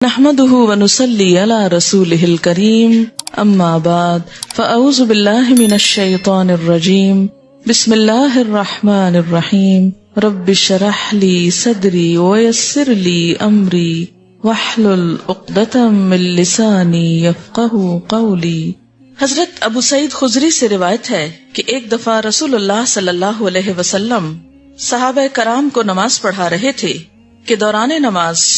نحمده ونصلي على رسوله الكريم اما بعد فاعوذ بالله من الشيطان الرجيم بسم الله الرحمن الرحيم رب اشرح لي صدري ويسر لي امري واحلل عقدة من لساني يفقهوا قولي۔ حضرت ابو سعید خضری سے روایت ہے کہ ایک دفعہ رسول اللہ صلی اللہ علیہ وسلم صحابہ کرام کو نماز پڑھا رہے تھے کہ دوران نماز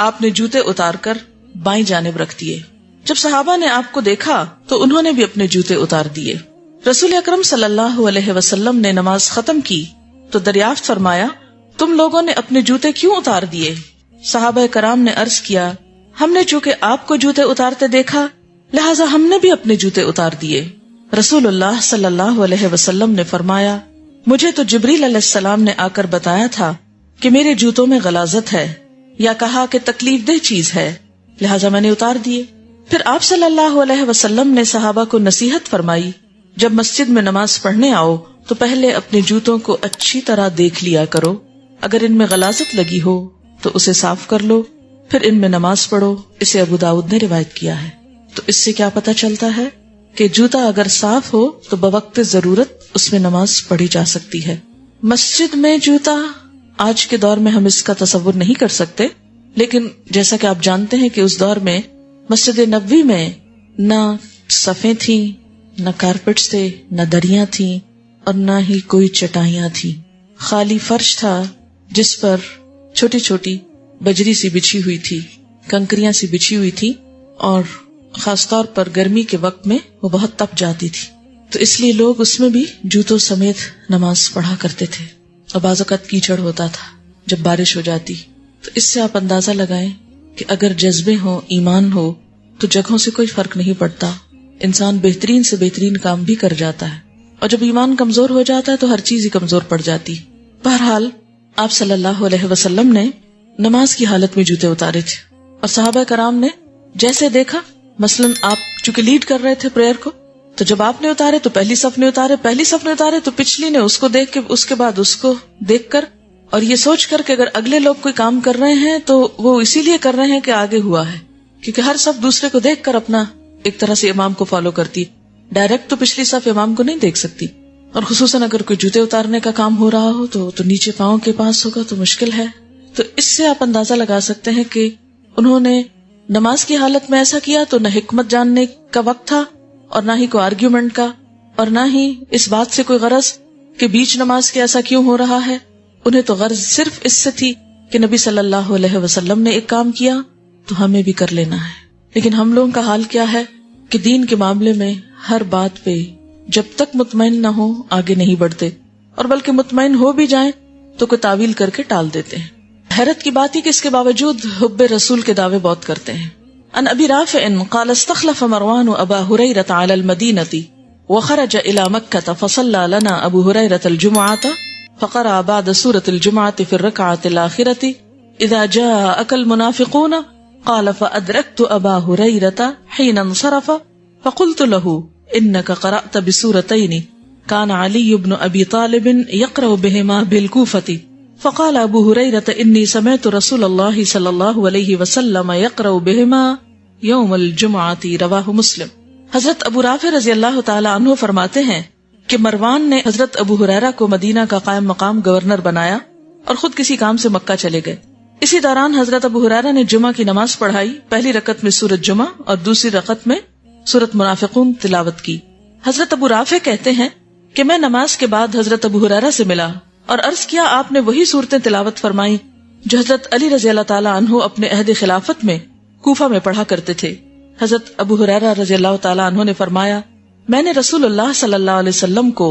آپ نے جوتے اتار کر بائیں جانب رکھ دیے۔ جب صحابہ نے آپ کو دیکھا تو انہوں نے بھی اپنے جوتے اتار دیے۔ رسول اکرم صلی اللہ علیہ وسلم نے نماز ختم کی تو دریافت فرمایا، تم لوگوں نے اپنے جوتے کیوں اتار دیے؟ صحابہ کرام نے عرض کیا، ہم نے چونکہ آپ کو جوتے اتارتے دیکھا لہٰذا ہم نے بھی اپنے جوتے اتار دیے۔ رسول اللہ صلی اللہ علیہ وسلم نے فرمایا، مجھے تو جبریل علیہ السلام نے آ کر بتایا تھا کہ میرے جوتوں میں غلاظت ہے، یا کہا کہ تکلیف دہ چیز ہے، لہٰذا میں نے اتار دیے۔ پھر آپ صلی اللہ علیہ وسلم نے صحابہ کو نصیحت فرمائی، جب مسجد میں نماز پڑھنے آؤ تو پہلے اپنے جوتوں کو اچھی طرح دیکھ لیا کرو، اگر ان میں غلاظت لگی ہو تو اسے صاف کر لو، پھر ان میں نماز پڑھو۔ اسے ابو داؤد نے روایت کیا ہے۔ تو اس سے کیا پتہ چلتا ہے کہ جوتا اگر صاف ہو تو بوقت ضرورت اس میں نماز پڑھی جا سکتی ہے۔ مسجد میں جوتا، آج کے دور میں ہم اس کا تصور نہیں کر سکتے، لیکن جیسا کہ آپ جانتے ہیں کہ اس دور میں مسجد نبوی میں نہ صفیں تھیں، نہ کارپیٹس تھے، نہ دریاں تھیں، اور نہ ہی کوئی چٹائیاں تھیں۔ خالی فرش تھا جس پر چھوٹی چھوٹی بجری سی بچھی ہوئی تھی، کنکریاں سی بچھی ہوئی تھی، اور خاص طور پر گرمی کے وقت میں وہ بہت تپ جاتی تھی، تو اس لیے لوگ اس میں بھی جوتوں سمیت نماز پڑھا کرتے تھے، اور بعض اوقات کیچڑ ہوتا تھا جب بارش ہو جاتی۔ تو اس سے آپ اندازہ لگائیں کہ اگر جذبے ہوں، ایمان ہو، تو جگہوں سے کوئی فرق نہیں پڑتا، انسان بہترین سے بہترین کام بھی کر جاتا ہے، اور جب ایمان کمزور ہو جاتا ہے تو ہر چیز ہی کمزور پڑ جاتی۔ بہرحال آپ صلی اللہ علیہ وسلم نے نماز کی حالت میں جوتے اتارے تھے، اور صحابہ کرام نے جیسے دیکھا، مثلاً آپ چونکہ لیڈ کر رہے تھے پریئر کو، تو جب آپ نے اتارے تو پہلی صف نے اتارے، پہلی صف نے اتارے تو پچھلی نے اس کو دیکھ کے، اس کے بعد اس کو دیکھ کر، اور یہ سوچ کر کہ اگر اگلے لوگ کوئی کام کر رہے ہیں تو وہ اسی لیے کر رہے ہیں کہ آگے ہوا ہے، کیونکہ ہر صف دوسرے کو دیکھ کر اپنا ایک طرح سے امام کو فالو کرتی، ڈائریکٹ تو پچھلی صف امام کو نہیں دیکھ سکتی، اور خصوصاً اگر کوئی جوتے اتارنے کا کام ہو رہا ہو تو نیچے پاؤں کے پاس ہوگا تو مشکل ہے۔ تو اس سے آپ اندازہ لگا سکتے ہیں کہ انہوں نے نماز کی حالت میں ایسا کیا تو نہ حکمت جاننے کا وقت تھا، اور نہ ہی کوئی آرگیومنٹ کا، اور نہ ہی اس بات سے کوئی غرض کہ بیچ نماز کے ایسا کیوں ہو رہا ہے۔ انہیں تو غرض صرف اس سے تھی کہ نبی صلی اللہ علیہ وسلم نے ایک کام کیا تو ہمیں بھی کر لینا ہے۔ لیکن ہم لوگوں کا حال کیا ہے کہ دین کے معاملے میں ہر بات پہ جب تک مطمئن نہ ہو آگے نہیں بڑھتے، اور بلکہ مطمئن ہو بھی جائیں تو کوئی تعویل کر کے ٹال دیتے ہیں۔ حیرت کی بات ہے کہ اس کے باوجود حب رسول کے دعوے بہت کرتے ہیں۔ ان ابی رافع قال استخلف مروان ابا هريرة على المدينة وخرج الى مكة فصلى لنا ابو هريرة الجمعة فقرأ بعد سورة الجمعة في الركعة الآخرة اذا جاءك المنافقون قال فأدركت ابا هريرة حين انصرف فقلت له انك قرأت بسورتين كان علي بن ابي طالب يقرأ بهما بالكوفة فقال ابو هريرة انی سمعت رسول اللہ صلی اللہ علیہ وسلم یقرأ بہما یوم الجمعۃ، رواہ مسلم۔ حضرت ابو رافع رضی اللہ تعالی عنہ فرماتے ہیں کہ مروان نے حضرت ابو ہریرہ کو مدینہ کا قائم مقام گورنر بنایا اور خود کسی کام سے مکہ چلے گئے۔ اسی دوران حضرت ابو ہریرہ نے جمعہ کی نماز پڑھائی، پہلی رکعت میں سورۃ جمعہ اور دوسری رکعت میں سورۃ منافقون تلاوت کی۔ حضرت ابو رافع کہتے ہیں کہ میں نماز کے بعد حضرت ابو ہریرہ سے ملا اور عرض کیا، آپ نے وہی صورتیں تلاوت فرمائی جو حضرت علی رضی اللہ تعالیٰ عنہ اپنے عہد خلافت میں کوفہ میں پڑھا کرتے تھے۔ حضرت ابو ہریرہ رضی اللہ تعالیٰ عنہ نے فرمایا، میں نے رسول اللہ صلی اللہ علیہ وسلم کو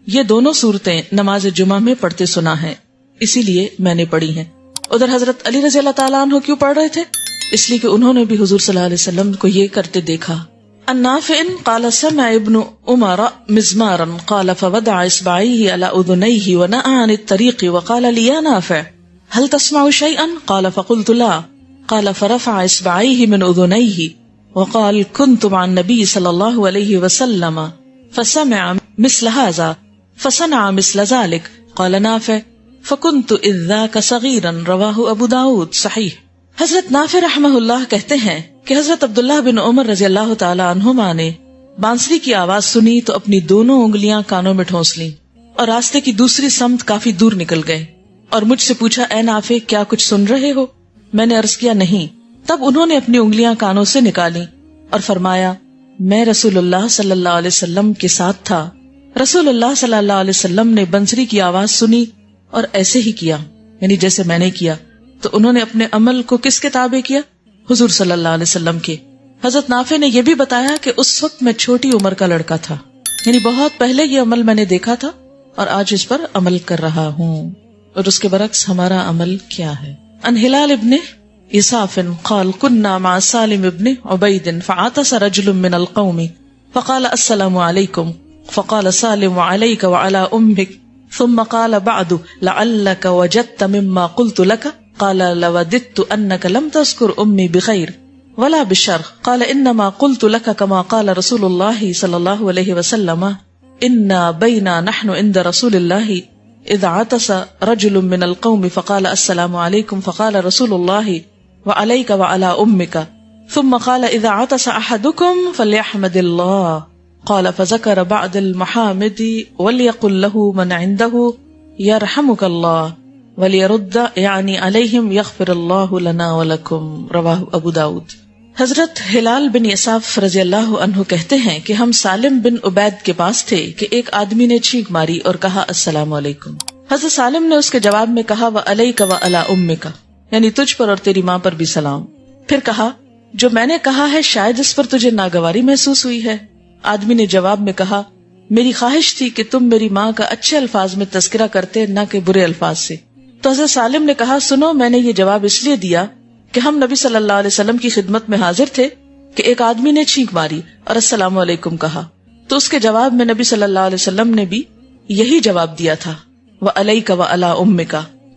یہ دونوں صورتیں نماز جمعہ میں پڑھتے سنا ہے، اسی لیے میں نے پڑھی ہیں۔ ادھر حضرت علی رضی اللہ تعالیٰ عنہ کیوں پڑھ رہے تھے؟ اس لیے کہ انہوں نے بھی حضور صلی اللہ علیہ وسلم کو یہ کرتے دیکھا۔ عن نافع قال سمع ابن عمر مزمارا قال فوضع اصبعيه على اذنيه ونأى عن الطريق وقال لي يا نافع هل تسمع شيئا قال فقلت لا قال فرفع اصبعيه من اذنيه وقال كنت مع النبي صلى الله عليه وسلم فسمع مثل هذا فصنع مثل ذلك قال نافع فكنت اذ ذاك صغيرا، رواه ابو داود صحیح۔ حضرت نافع رحمہ اللہ کہتے ہیں کہ حضرت عبداللہ بن عمر رضی اللہ تعالی عنہما نے بانسری کی آواز سنی تو اپنی دونوں انگلیاں کانوں میں ٹھونس لیں اور راستے کی دوسری سمت کافی دور نکل گئے اور مجھ سے پوچھا، اے نافع کیا کچھ سن رہے ہو؟ میں نے عرض کیا نہیں۔ تب انہوں نے اپنی انگلیاں کانوں سے نکالی اور فرمایا، میں رسول اللہ صلی اللہ علیہ وسلم کے ساتھ تھا۔ رسول اللہ صلی اللہ علیہ وسلم نے بنسری کی آواز سنی اور ایسے ہی کیا، یعنی جیسے میں نے کیا۔ تو انہوں نے اپنے عمل کو کس کے تابع کیا؟ حضور صلی اللہ علیہ وسلم کے۔ حضرت نافع نے یہ بھی بتایا کہ اس وقت میں چھوٹی عمر کا لڑکا تھا، یعنی بہت پہلے یہ عمل میں نے دیکھا تھا اور آج اس پر عمل کر رہا ہوں۔ اور اس کے برعکس ہمارا عمل کیا ہے؟ ان ہلال ابن یساف قال كنا مع سالم ابن عبید فعطس رجل من القوم فقال السلام علیکم فقال سالم وعلیک وعلى امک ثم قال بعد لعلك وجدت مما قلت لك قال لوددت انك لم تذكر امي بخير ولا بالشر قال انما قلت لك كما قال رسول الله صلى الله عليه وسلم انا بينا نحن عند رسول الله اذ عطس رجل من القوم فقال السلام علیکم فقال رسول الله وعليك وعلى امك ثم قال اذا عطس احدكم فليحمد الله قال فذكر بعد المحامد وليقل له من عنده يرحمك الله وليرد يعني عليهم يغفر الله لنا ولكم رواه ابو داود۔ حضرت ہلال بن یساف رضی اللہ عنہ کہتے ہیں کہ ہم سالم بن عبید کے پاس تھے کہ ایک آدمی نے چھینک ماری اور کہا السلام علیکم۔ حضرت سالم نے اس کے جواب میں کہا وعلیک وعلی امک، یعنی تجھ پر اور تیری ماں پر بھی سلام۔ پھر کہا جو میں نے کہا ہے شاید اس پر تجھے ناگواری محسوس ہوئی ہے۔ آدمی نے جواب میں کہا میری خواہش تھی کہ تم میری ماں کا اچھے الفاظ میں تذکرہ کرتے نہ کہ برے الفاظ سے۔ تو حضرت سالم نے کہا سنو، میں نے یہ جواب اس لیے دیا کہ ہم نبی صلی اللہ علیہ وسلم کی خدمت میں حاضر تھے کہ ایک آدمی نے چھینک ماری اور السلام علیکم کہا، تو اس کے جواب میں نبی صلی اللہ علیہ وسلم نے بھی یہی جواب دیا تھا وعلیک وعلی امک،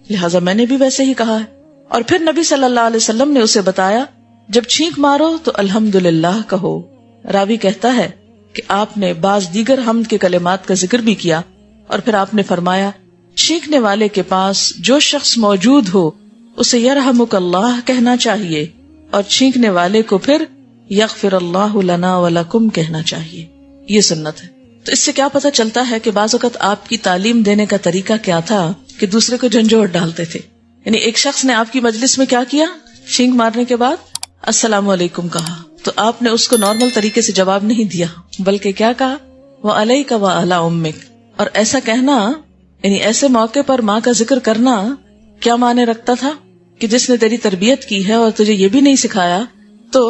لہٰذا میں نے بھی ویسے ہی کہا ہے۔ اور پھر نبی صلی اللہ علیہ وسلم نے اسے بتایا جب چھینک مارو تو الحمدللہ کہو۔ راوی کہتا ہے کہ آپ نے بعض دیگر حمد کے کلمات کا ذکر بھی کیا اور پھر آپ نے فرمایا چھینکنے والے کے پاس جو شخص موجود ہو اسے یرحمک اللہ کہنا چاہیے اور چھینکنے والے کو پھر یغفر اللہ لنا ولکم کہنا چاہیے۔ یہ سنت ہے۔ تو اس سے کیا پتہ چلتا ہے کہ بعض اوقات آپ کی تعلیم دینے کا طریقہ کیا تھا کہ دوسرے کو جھنجھوڑ ڈالتے تھے۔ یعنی ایک شخص نے آپ کی مجلس میں کیا کیا، چھینک مارنے کے بعد السلام علیکم کہا، تو آپ نے اس کو نارمل طریقے سے جواب نہیں دیا بلکہ کیا کہا وعلیک وعلی امک۔ اور ایسا کہنا یعنی ایسے موقع پر ماں کا ذکر کرنا کیا معنی رکھتا تھا کہ جس نے تیری تربیت کی ہے اور تجھے یہ بھی نہیں سکھایا۔ تو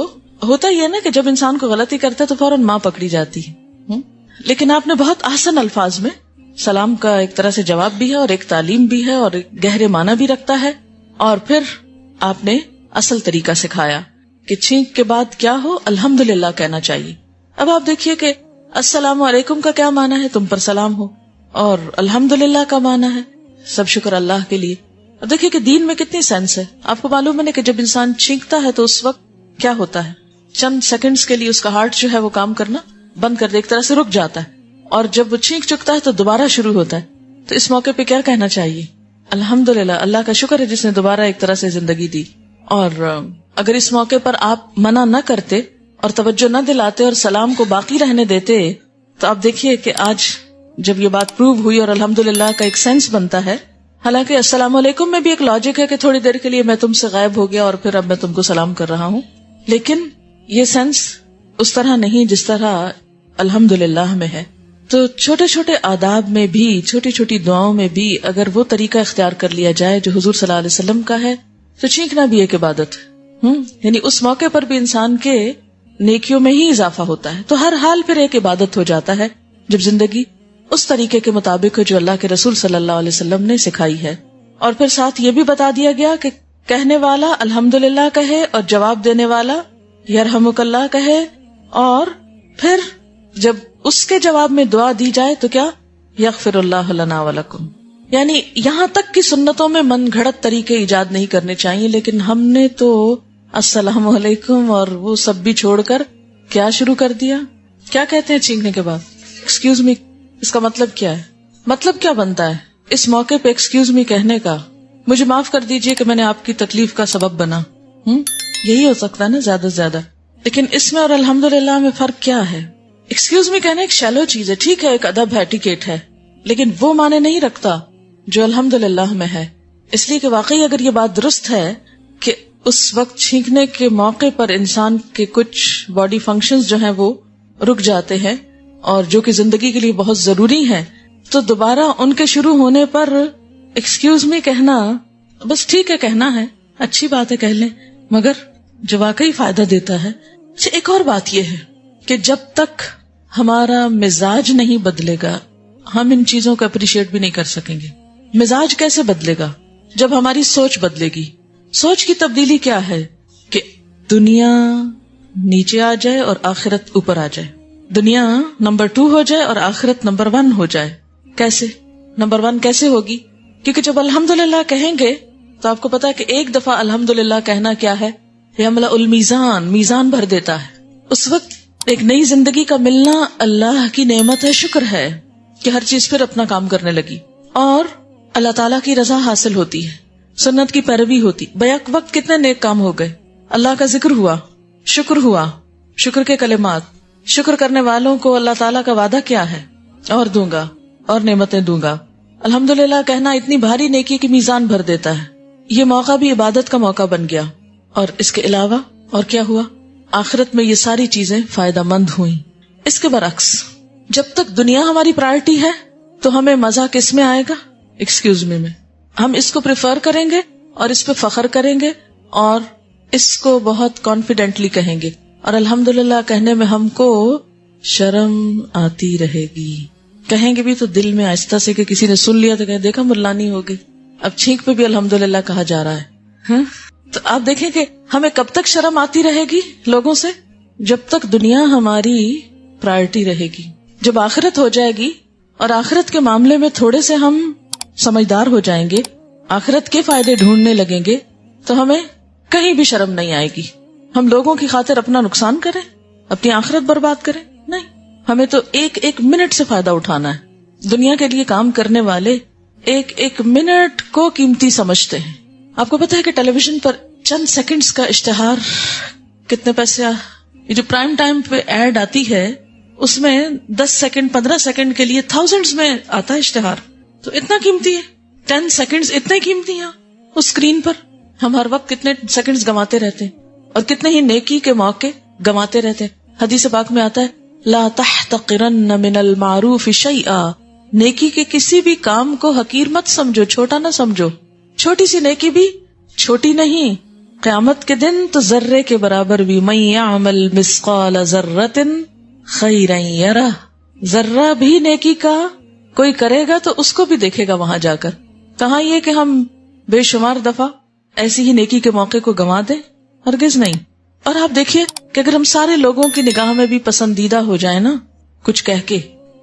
ہوتا یہ نا کہ جب انسان کو غلطی کرتا ہے تو فوراً ماں پکڑی جاتی ہے، لیکن آپ نے بہت آسان الفاظ میں سلام کا ایک طرح سے جواب بھی ہے اور ایک تعلیم بھی ہے اور ایک گہرے معنی بھی رکھتا ہے، اور پھر آپ نے اصل طریقہ سکھایا کہ چھینک کے بعد کیا ہو الحمدللہ کہنا چاہیے۔ اب آپ دیکھیے کہ السلام علیکم کا کیا معنی ہے، تم پر سلام ہو، اور الحمدللہ کا معنی ہے سب شکر اللہ کے لیے۔ اب دیکھیے کہ دین میں کتنی سینس ہے۔ آپ کو معلوم ہے کہ جب انسان چھینکتا ہے تو اس وقت کیا ہوتا ہے، چند سیکنڈز کے لیے اس کا ہارٹ جو ہے وہ کام کرنا بند کر دے، ایک طرح سے رک جاتا ہے، اور جب وہ چھینک چکتا ہے تو دوبارہ شروع ہوتا ہے۔ تو اس موقع پہ کیا کہنا چاہیے، الحمدللہ، اللہ کا شکر ہے جس نے دوبارہ ایک طرح سے زندگی دی۔ اور اگر اس موقع پر آپ منع نہ کرتے اور توجہ نہ دلاتے اور سلام کو باقی رہنے دیتے تو آپ دیکھیے کہ آج جب یہ بات پروو ہوئی اور الحمدللہ کا ایک سینس بنتا ہے، حالانکہ السلام علیکم میں بھی ایک لاجک ہے کہ تھوڑی دیر کے لیے میں تم سے غائب ہو گیا اور پھر اب میں تم کو سلام کر رہا ہوں، لیکن یہ سینس اس طرح نہیں جس طرح الحمدللہ میں ہے۔ تو چھوٹے چھوٹے آداب میں بھی، چھوٹی چھوٹی دعاؤں میں بھی اگر وہ طریقہ اختیار کر لیا جائے جو حضور صلی اللہ علیہ وسلم کا ہے تو چھینکنا بھی ایک عبادت ہے، یعنی اس موقع پر بھی انسان کے نیکیوں میں ہی اضافہ ہوتا ہے۔ تو ہر حال پھر ایک عبادت ہو جاتا ہے جب زندگی اس طریقے کے مطابق ہو جو اللہ کے رسول صلی اللہ علیہ وسلم نے سکھائی ہے۔ اور پھر ساتھ یہ بھی بتا دیا گیا کہ کہنے والا الحمدللہ کہے اور جواب دینے والا یرحمک اللہ کہے، اور پھر جب اس کے جواب میں دعا دی جائے تو کیا یغفر اللہ لنا ولکم۔ یعنی یہاں تک کی سنتوں میں من گھڑت طریقے ایجاد نہیں کرنے چاہیے، لیکن ہم نے تو السلام علیکم اور وہ سب بھی چھوڑ کر کیا شروع کر دیا۔ کیا کہتے ہیں چھینکنے کے بعد؟ Excuse me. اس کا مطلب کیا ہے؟ مطلب کیا بنتا ہے اس موقع پہ ایکسکیوز می کہنے کا؟ مجھے معاف کر دیجئے کہ میں نے آپ کی تکلیف کا سبب بنا، یہی ہو سکتا ہے نا زیادہ سے زیادہ. لیکن اس میں اور الحمدللہ میں فرق کیا ہے؟ ایکسکیوز می کہنا ایک شیلو چیز ہے، ٹھیک ہے، ایک ادب ہے، ٹکٹ ہے، لیکن وہ معنی نہیں رکھتا جو الحمدللہ میں ہے. اس لیے کہ واقعی اگر یہ بات درست ہے کہ اس وقت چھینکنے کے موقع پر انسان کے کچھ باڈی فنکشنز جو ہیں وہ رک جاتے ہیں اور جو کہ زندگی کے لیے بہت ضروری ہیں، تو دوبارہ ان کے شروع ہونے پر ایکسکیوز می کہنا بس ٹھیک ہے، کہنا ہے، اچھی بات ہے، کہہ لیں، مگر جو واقعی فائدہ دیتا ہے. ایک اور بات یہ ہے کہ جب تک ہمارا مزاج نہیں بدلے گا ہم ان چیزوں کو اپریشیٹ بھی نہیں کر سکیں گے. مزاج کیسے بدلے گا؟ جب ہماری سوچ بدلے گی. سوچ کی تبدیلی کیا ہے؟ کہ دنیا نیچے آ جائے اور آخرت اوپر آ جائے، دنیا نمبر 2 ہو جائے اور آخرت نمبر 1 ہو جائے. کیسے نمبر 1 کیسے ہوگی؟ کیونکہ جب الحمدللہ کہیں گے تو آپ کو پتا ہے کہ ایک دفعہ الحمدللہ کہنا کیا ہے؟ یملأ المیزان، میزان بھر دیتا ہے. اس وقت ایک نئی زندگی کا ملنا اللہ کی نعمت ہے، شکر ہے کہ ہر چیز پھر اپنا کام کرنے لگی اور اللہ تعالیٰ کی رضا حاصل ہوتی ہے، سنت کی پیروی ہوتی. بیک وقت کتنے نیک کام ہو گئے، اللہ کا ذکر ہوا، شکر کے کلمات. شکر کرنے والوں کو اللہ تعالیٰ کا وعدہ کیا ہے؟ اور دوں گا اور نعمتیں دوں گا. الحمدللہ کہنا اتنی بھاری نیکی کی میزان بھر دیتا ہے. یہ موقع بھی عبادت کا موقع بن گیا. اور اس کے علاوہ اور کیا ہوا؟ آخرت میں یہ ساری چیزیں فائدہ مند ہوئیں. اس کے برعکس جب تک دنیا ہماری پرائرٹی ہے تو ہمیں مزہ کس میں آئے گا؟ ایکسکیوز می میں. ہم اس کو پریفر کریں گے اور اس پہ فخر کریں گے اور اس کو بہت کانفیڈنٹلی کہیں گے، اور الحمدللہ کہنے میں ہم کو شرم آتی رہے گی. کہیں گے بھی تو دل میں آہستہ سے کہ کسی نے سن لیا تو کہیں دیکھا ملانی ہو گئی. اب چھینک پہ بھی الحمدللہ کہا جا رہا ہے. تو آپ دیکھیں کہ ہمیں کب تک شرم آتی رہے گی لوگوں سے؟ جب تک دنیا ہماری پرائرٹی رہے گی. جب آخرت ہو جائے گی اور آخرت کے معاملے میں تھوڑے سے ہم سمجھدار ہو جائیں گے، آخرت کے فائدے ڈھونڈنے لگیں گے، تو ہمیں کہیں بھی شرم نہیں آئے گی. ہم لوگوں کی خاطر اپنا نقصان کریں، اپنی آخرت برباد کریں؟ نہیں، ہمیں تو ایک منٹ سے فائدہ اٹھانا ہے. دنیا کے لیے کام کرنے والے ایک منٹ کو قیمتی سمجھتے ہیں. آپ کو پتا ہے کہ ٹیلی ویژن پر چند سیکنڈز کا اشتہار کتنے پیسے؟ یہ جو پرائم ٹائم پہ ایڈ آتی ہے اس میں 10 سیکنڈ 15 سیکنڈ کے لیے تھاؤزینڈز میں آتا ہے اشتہار. تو اتنا قیمتی ہے 10 سیکنڈز، اتنے قیمتی ہیں اس اسکرین پر. ہم ہر وقت کتنے سیکنڈز گنواتے رہتے ہیں اور کتنے ہی نیکی کے موقع گنواتے رہتے ہیں. حدیث پاک میں آتا ہے لا تحتقرن من المعروف شیئا، نیکی کے کسی بھی کام کو حقیر مت سمجھو، چھوٹا نہ سمجھو. چھوٹی سی نیکی بھی چھوٹی نہیں، قیامت کے دن تو ذرے کے برابر بھی. من یعمل مثقال ذرۃ خیرا یرہ، ذرہ بھی نیکی کا کوئی کرے گا تو اس کو بھی دیکھے گا وہاں جا کر. کہاں یہ کہ ہم بے شمار دفعہ ایسی ہی نیکی کے موقع کو گنوا دیں؟ ہرگز نہیں. اور آپ دیکھیے کہ اگر ہم سارے لوگوں کی نگاہ میں بھی پسندیدہ ہو جائیں نا، کچھ کہہ کے،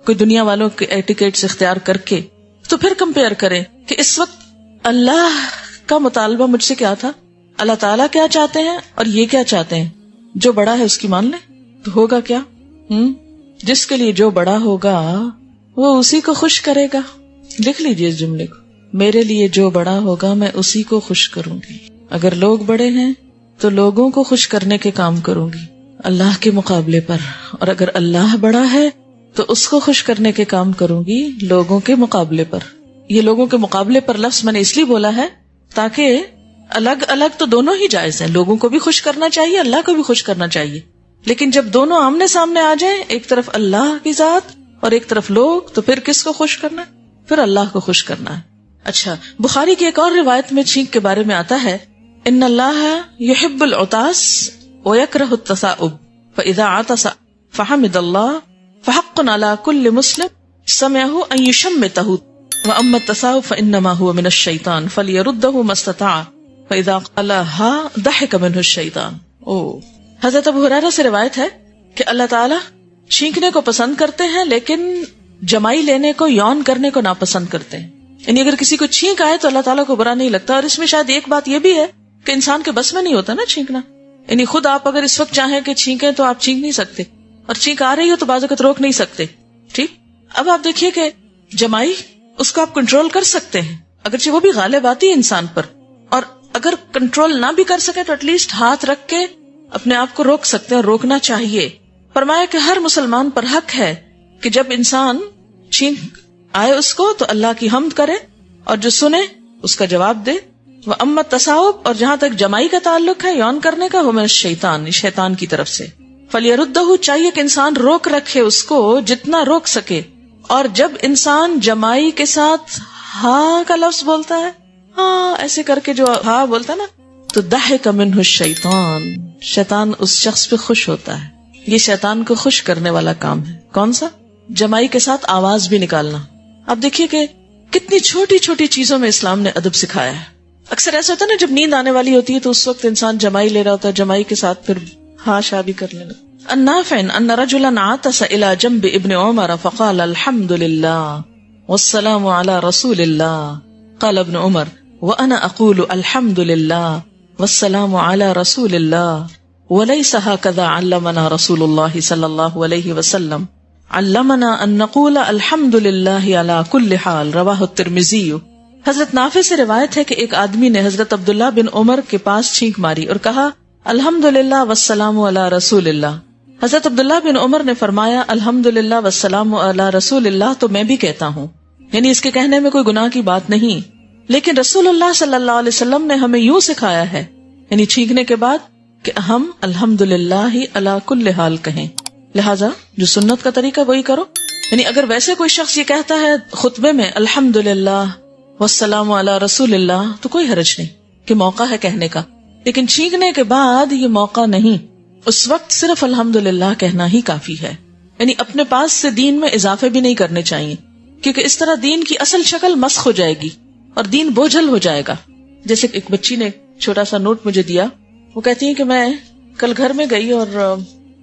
کوئی دنیا والوں کے ایٹیکیٹس اختیار کر کے، تو پھر کمپیئر کریں کہ اس وقت اللہ کا مطالبہ مجھ سے کیا تھا، اللہ تعالیٰ کیا چاہتے ہیں اور یہ کیا چاہتے ہیں. جو بڑا ہے اس کی مان لیں تو ہوگا کیا؟ جس کے لیے جو بڑا ہوگا وہ اسی کو خوش کرے گا. لکھ لیجیے اس جملے کو، میرے لیے جو بڑا ہوگا میں اسی کو خوش کروں گی. اگر لوگ بڑے ہیں تو لوگوں کو خوش کرنے کے کام کروں گی اللہ کے مقابلے پر، اور اگر اللہ بڑا ہے تو اس کو خوش کرنے کے کام کروں گی لوگوں کے مقابلے پر. یہ لوگوں کے مقابلے پر لفظ میں نے اس لیے بولا ہے تاکہ الگ الگ تو دونوں ہی جائز ہیں، لوگوں کو بھی خوش کرنا چاہیے، اللہ کو بھی خوش کرنا چاہیے. لیکن جب دونوں آمنے سامنے آ جائیں، ایک طرف اللہ کی ذات اور ایک طرف لوگ، تو پھر کس کو خوش کرنا ہے؟ پھر اللہ کو خوش کرنا ہے. اچھا، بخاری کی ایک اور روایت میں چھینک کے بارے میں آتا ہے ان اللہ یحب العطاس ویکرہ التثاؤب فاذا عطس فحمد اللہ فحق علی کل مسلم سمعہ ان یشمتہ واما التثاؤب فانما هو من الشیطان فلیردہ ما استطاع فاذا قالها ضحک منہ الشیطان. حضرت ابو ہریرہ سے روایت ہے کہ اللہ تعالیٰ چھینکنے کو پسند کرتے ہیں لیکن جمائی لینے کو، یون کرنے کو ناپسند کرتے ہیں. یعنی اگر کسی کو چھینک آئے تو اللہ تعالیٰ کو برا نہیں لگتا. اور اس میں شاید ایک بات یہ بھی ہے کہ انسان کے بس میں نہیں ہوتا نا چھینکنا. یعنی خود آپ اگر اس وقت چاہیں کہ چھینکیں تو آپ چھینک نہیں سکتے، اور چھینک آ رہی ہو تو بعض اوقات روک نہیں سکتے. ٹھیک، اب آپ دیکھیے کہ جمائی اس کو آپ کنٹرول کر سکتے ہیں اگرچہ وہ بھی غالب آتی ہے انسان پر، اور اگر کنٹرول نہ بھی کر سکے تو ایٹ لیسٹ ہاتھ رکھ کے اپنے آپ کو روک سکتے ہیں اور روکنا چاہیے. فرمایا کہ ہر مسلمان پر حق ہے کہ جب انسان چھینک آئے اس کو تو اللہ کی حمد کرے اور جو سنے اس کا جواب دے. وہ امت تصاوب، اور جہاں تک جمائی کا تعلق ہے یون کرنے کا، وہ من الشیطان، شیطان کی طرف سے. فلیردہ، چاہیے کہ انسان روک رکھے اس کو جتنا روک سکے. اور جب انسان جمائی کے ساتھ ہاں کا لفظ بولتا ہے، ہاں ایسے کر کے جو ہاں بولتا ہے نا، تو ضحک منہ الشیطان، شیطان اس شخص پہ خوش ہوتا ہے. یہ شیطان کو خوش کرنے والا کام ہے. کون سا؟ جمائی کے ساتھ آواز بھی نکالنا. اب دیکھیے کہ کتنی چھوٹی چھوٹی چیزوں میں اسلام نے ادب سکھایا ہے. اکثر ایسا ہوتا ہے نا جب نیند آنے والی ہوتی ہے تو اس وقت انسان جمائی لے رہا ہوتا ہے، جمائی کے ساتھ پھر ہاں شاہ بھی کر لینا. النافع ان رجلا عطس الى جنب ابن عمر فقال الحمد لله والسلام على رسول الله. قال ابن عمر وانا اقول الحمد لله والسلام على رسول الله وليس هكذا علمنا رسول الله صلى الله عليه وسلم. علمنا ان نقول الحمد لله على كل حال. رواه الترمذي. حضرت نافع سے روایت ہے کہ ایک آدمی نے حضرت عبداللہ بن عمر کے پاس چھینک ماری اور کہا الحمدللہ والسلام علی رسول اللہ. حضرت عبداللہ بن عمر نے فرمایا الحمدللہ والسلام علی رسول اللہ تو میں بھی کہتا ہوں، یعنی اس کے کہنے میں کوئی گناہ کی بات نہیں، لیکن رسول اللہ صلی اللہ علیہ وسلم نے ہمیں یوں سکھایا ہے، یعنی چھینکنے کے بعد کہ ہم الحمدللہ علی کل حال کہیں. لہٰذا جو سنت کا طریقہ وہی کرو. یعنی اگر ویسے کوئی شخص یہ کہتا ہے خطبے میں الحمدللہ والسلام علی رسول اللہ تو کوئی حرج نہیں کہ موقع ہے کہنے کا، لیکن چھینکنے کے بعد یہ موقع نہیں. اس وقت صرف الحمدللہ کہنا ہی کافی ہے. یعنی اپنے پاس سے دین میں اضافے بھی نہیں کرنے چاہیے، کیونکہ اس طرح دین کی اصل شکل مسخ ہو جائے گی اور دین بوجھل ہو جائے گا. جیسے ایک بچی نے چھوٹا سا نوٹ مجھے دیا، وہ کہتی ہے کہ میں کل گھر میں گئی اور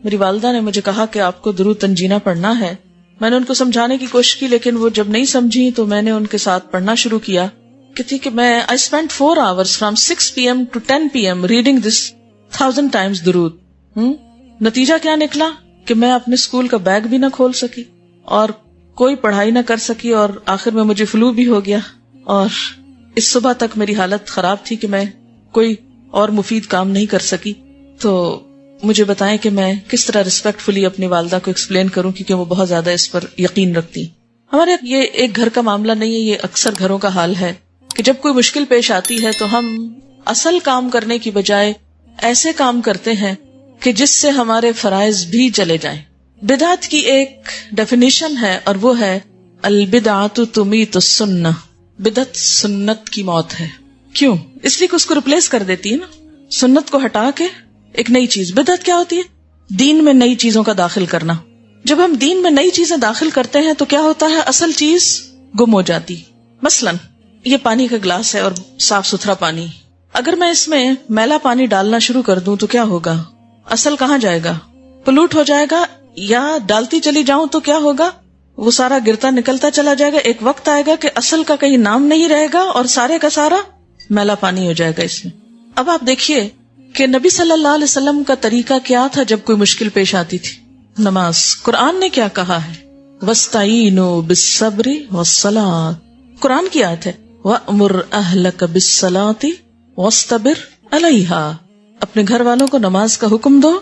میری والدہ نے مجھے کہا کہ آپ کو درود تنجینہ پڑھنا ہے. میں نے ان کو سمجھانے کی کوشش کی لیکن وہ جب نہیں سمجھی تو میں نے ان کے ساتھ پڑھنا شروع کیا. کہتی کہ میں I spent 4 hours from 6 PM to 10 PM reading this 1000 times درود. نتیجہ کیا نکلا کہ میں اپنے اسکول کا بیگ بھی نہ کھول سکی اور کوئی پڑھائی نہ کر سکی، اور آخر میں مجھے فلو بھی ہو گیا، اور اس صبح تک میری حالت خراب تھی کہ میں کوئی اور مفید کام نہیں کر سکی. تو مجھے بتائیں کہ میں کس طرح ریسپیکٹ فلی اپنی والدہ کو ایکسپلین کروں، کیونکہ وہ بہت زیادہ اس پر یقین رکھتی. ہمارے یہ ایک گھر کا معاملہ نہیں ہے، یہ اکثر گھروں کا حال ہے کہ جب کوئی مشکل پیش آتی ہے تو ہم اصل کام کرنے کی بجائے ایسے کام کرتے ہیں کہ جس سے ہمارے فرائض بھی چلے جائیں. بدعت کی ایک ڈیفینیشن ہے اور وہ ہے البدعۃ تمیت السنہ. بدعت سنت کی موت ہے. کیوں؟ اس لیے کہ اس کو ریپلیس کر دیتی ہے نا، سنت کو ہٹا کے ایک نئی چیز. بدعت کیا ہوتی ہے؟ دین میں نئی چیزوں کا داخل کرنا. جب ہم دین میں نئی چیزیں داخل کرتے ہیں تو کیا ہوتا ہے؟ اصل چیز گم ہو جاتی. مثلاً یہ پانی کا گلاس ہے اور صاف ستھرا پانی، اگر میں اس میں میلا پانی ڈالنا شروع کر دوں تو کیا ہوگا؟ اصل کہاں جائے گا؟ پلوٹ ہو جائے گا. یا ڈالتی چلی جاؤں تو کیا ہوگا؟ وہ سارا گرتا نکلتا چلا جائے گا. ایک وقت آئے گا کہ اصل کا کہیں نام نہیں رہے گا اور سارے کا سارا میلا پانی ہو جائے گا اس میں. اب آپ دیکھیے کہ نبی صلی اللہ علیہ وسلم کا طریقہ کیا تھا جب کوئی مشکل پیش آتی تھی؟ نماز. قرآن نے کیا کہا ہے؟ وَاسْتَعِينُوا بِالصَّبْرِ وَالصَّلَاةِ. قرآن کی آیت ہے وَأْمُرْ أَهْلَكَ بِالصَّلَاةِ وَاسْتَبِرْ عَلَيْهَا. اپنے گھر والوں کو نماز کا حکم دو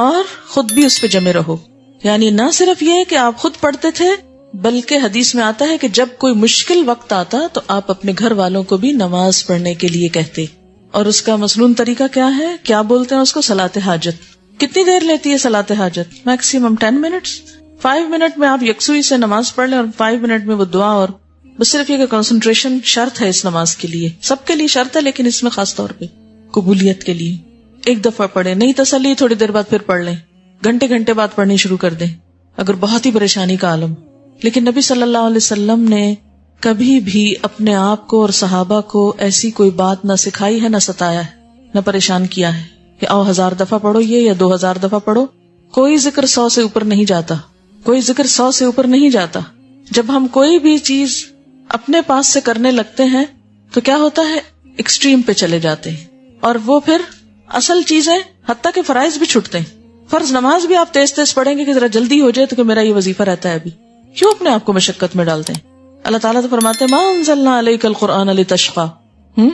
اور خود بھی اس پہ جمے رہو. یعنی نہ صرف یہ کہ آپ خود پڑھتے تھے بلکہ حدیث میں آتا ہے کہ جب کوئی مشکل وقت آتا تو آپ اپنے گھر والوں کو بھی نماز پڑھنے کے لیے کہتے. اور اس کا مسنون طریقہ کیا ہے؟ کیا بولتے ہیں اس کو؟ صلاۃ حاجت. کتنی دیر لیتی ہے صلاۃ حاجت؟ Maximum 10 minutes. 5 منٹ میں آپ یکسوئی سے نماز پڑھ لیں اور 5 منٹ میں وہ دعا. اور بس صرف یہ کہ کنسنٹریشن شرط ہے اس نماز کے لیے، سب کے لیے شرط ہے لیکن اس میں خاص طور پہ قبولیت کے لیے. ایک دفعہ پڑھیں، نہیں تسلی تھوڑی دیر بعد پھر پڑھ لیں، گھنٹے گھنٹے بعد پڑھنی شروع کر دیں اگر بہت ہی پریشانی کا عالم. لیکن نبی صلی اللہ علیہ وسلم نے کبھی بھی اپنے آپ کو اور صحابہ کو ایسی کوئی بات نہ سکھائی ہے، نہ ستایا ہے، نہ پریشان کیا ہے کہ آؤ 1000 دفعہ پڑھو یہ یا 2000 دفعہ پڑھو. کوئی ذکر 100 سے اوپر نہیں جاتا، کوئی ذکر 100 سے اوپر نہیں جاتا. جب ہم کوئی بھی چیز اپنے پاس سے کرنے لگتے ہیں تو کیا ہوتا ہے؟ ایکسٹریم پہ چلے جاتے ہیں اور وہ پھر اصل چیزیں حتیٰ کہ فرائض بھی چھوٹتے ہیں. فرض نماز بھی آپ تیز تیز پڑھیں گے کہ ذرا جلدی ہو جائے تو کہ میرا یہ وظیفہ رہتا ہے ابھی، کیوں اپنے آپ کو مشقت میں ڈالتے ہیں؟ اللہ تعالیٰ تو فرماتے ہیں ما انزلنا علیک القرآن لتشقی.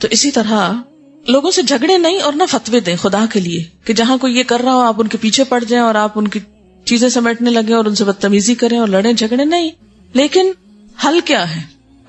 تو اسی طرح لوگوں سے جھگڑے نہیں اور نہ فتوے دیں خدا کے لیے کہ جہاں کوئی یہ کر رہا ہو آپ ان کے پیچھے پڑ جائیں اور آپ ان کی چیزیں سمیٹنے لگیں اور ان سے بدتمیزی کریں اور لڑیں جھگڑے نہیں. لیکن حل کیا ہے؟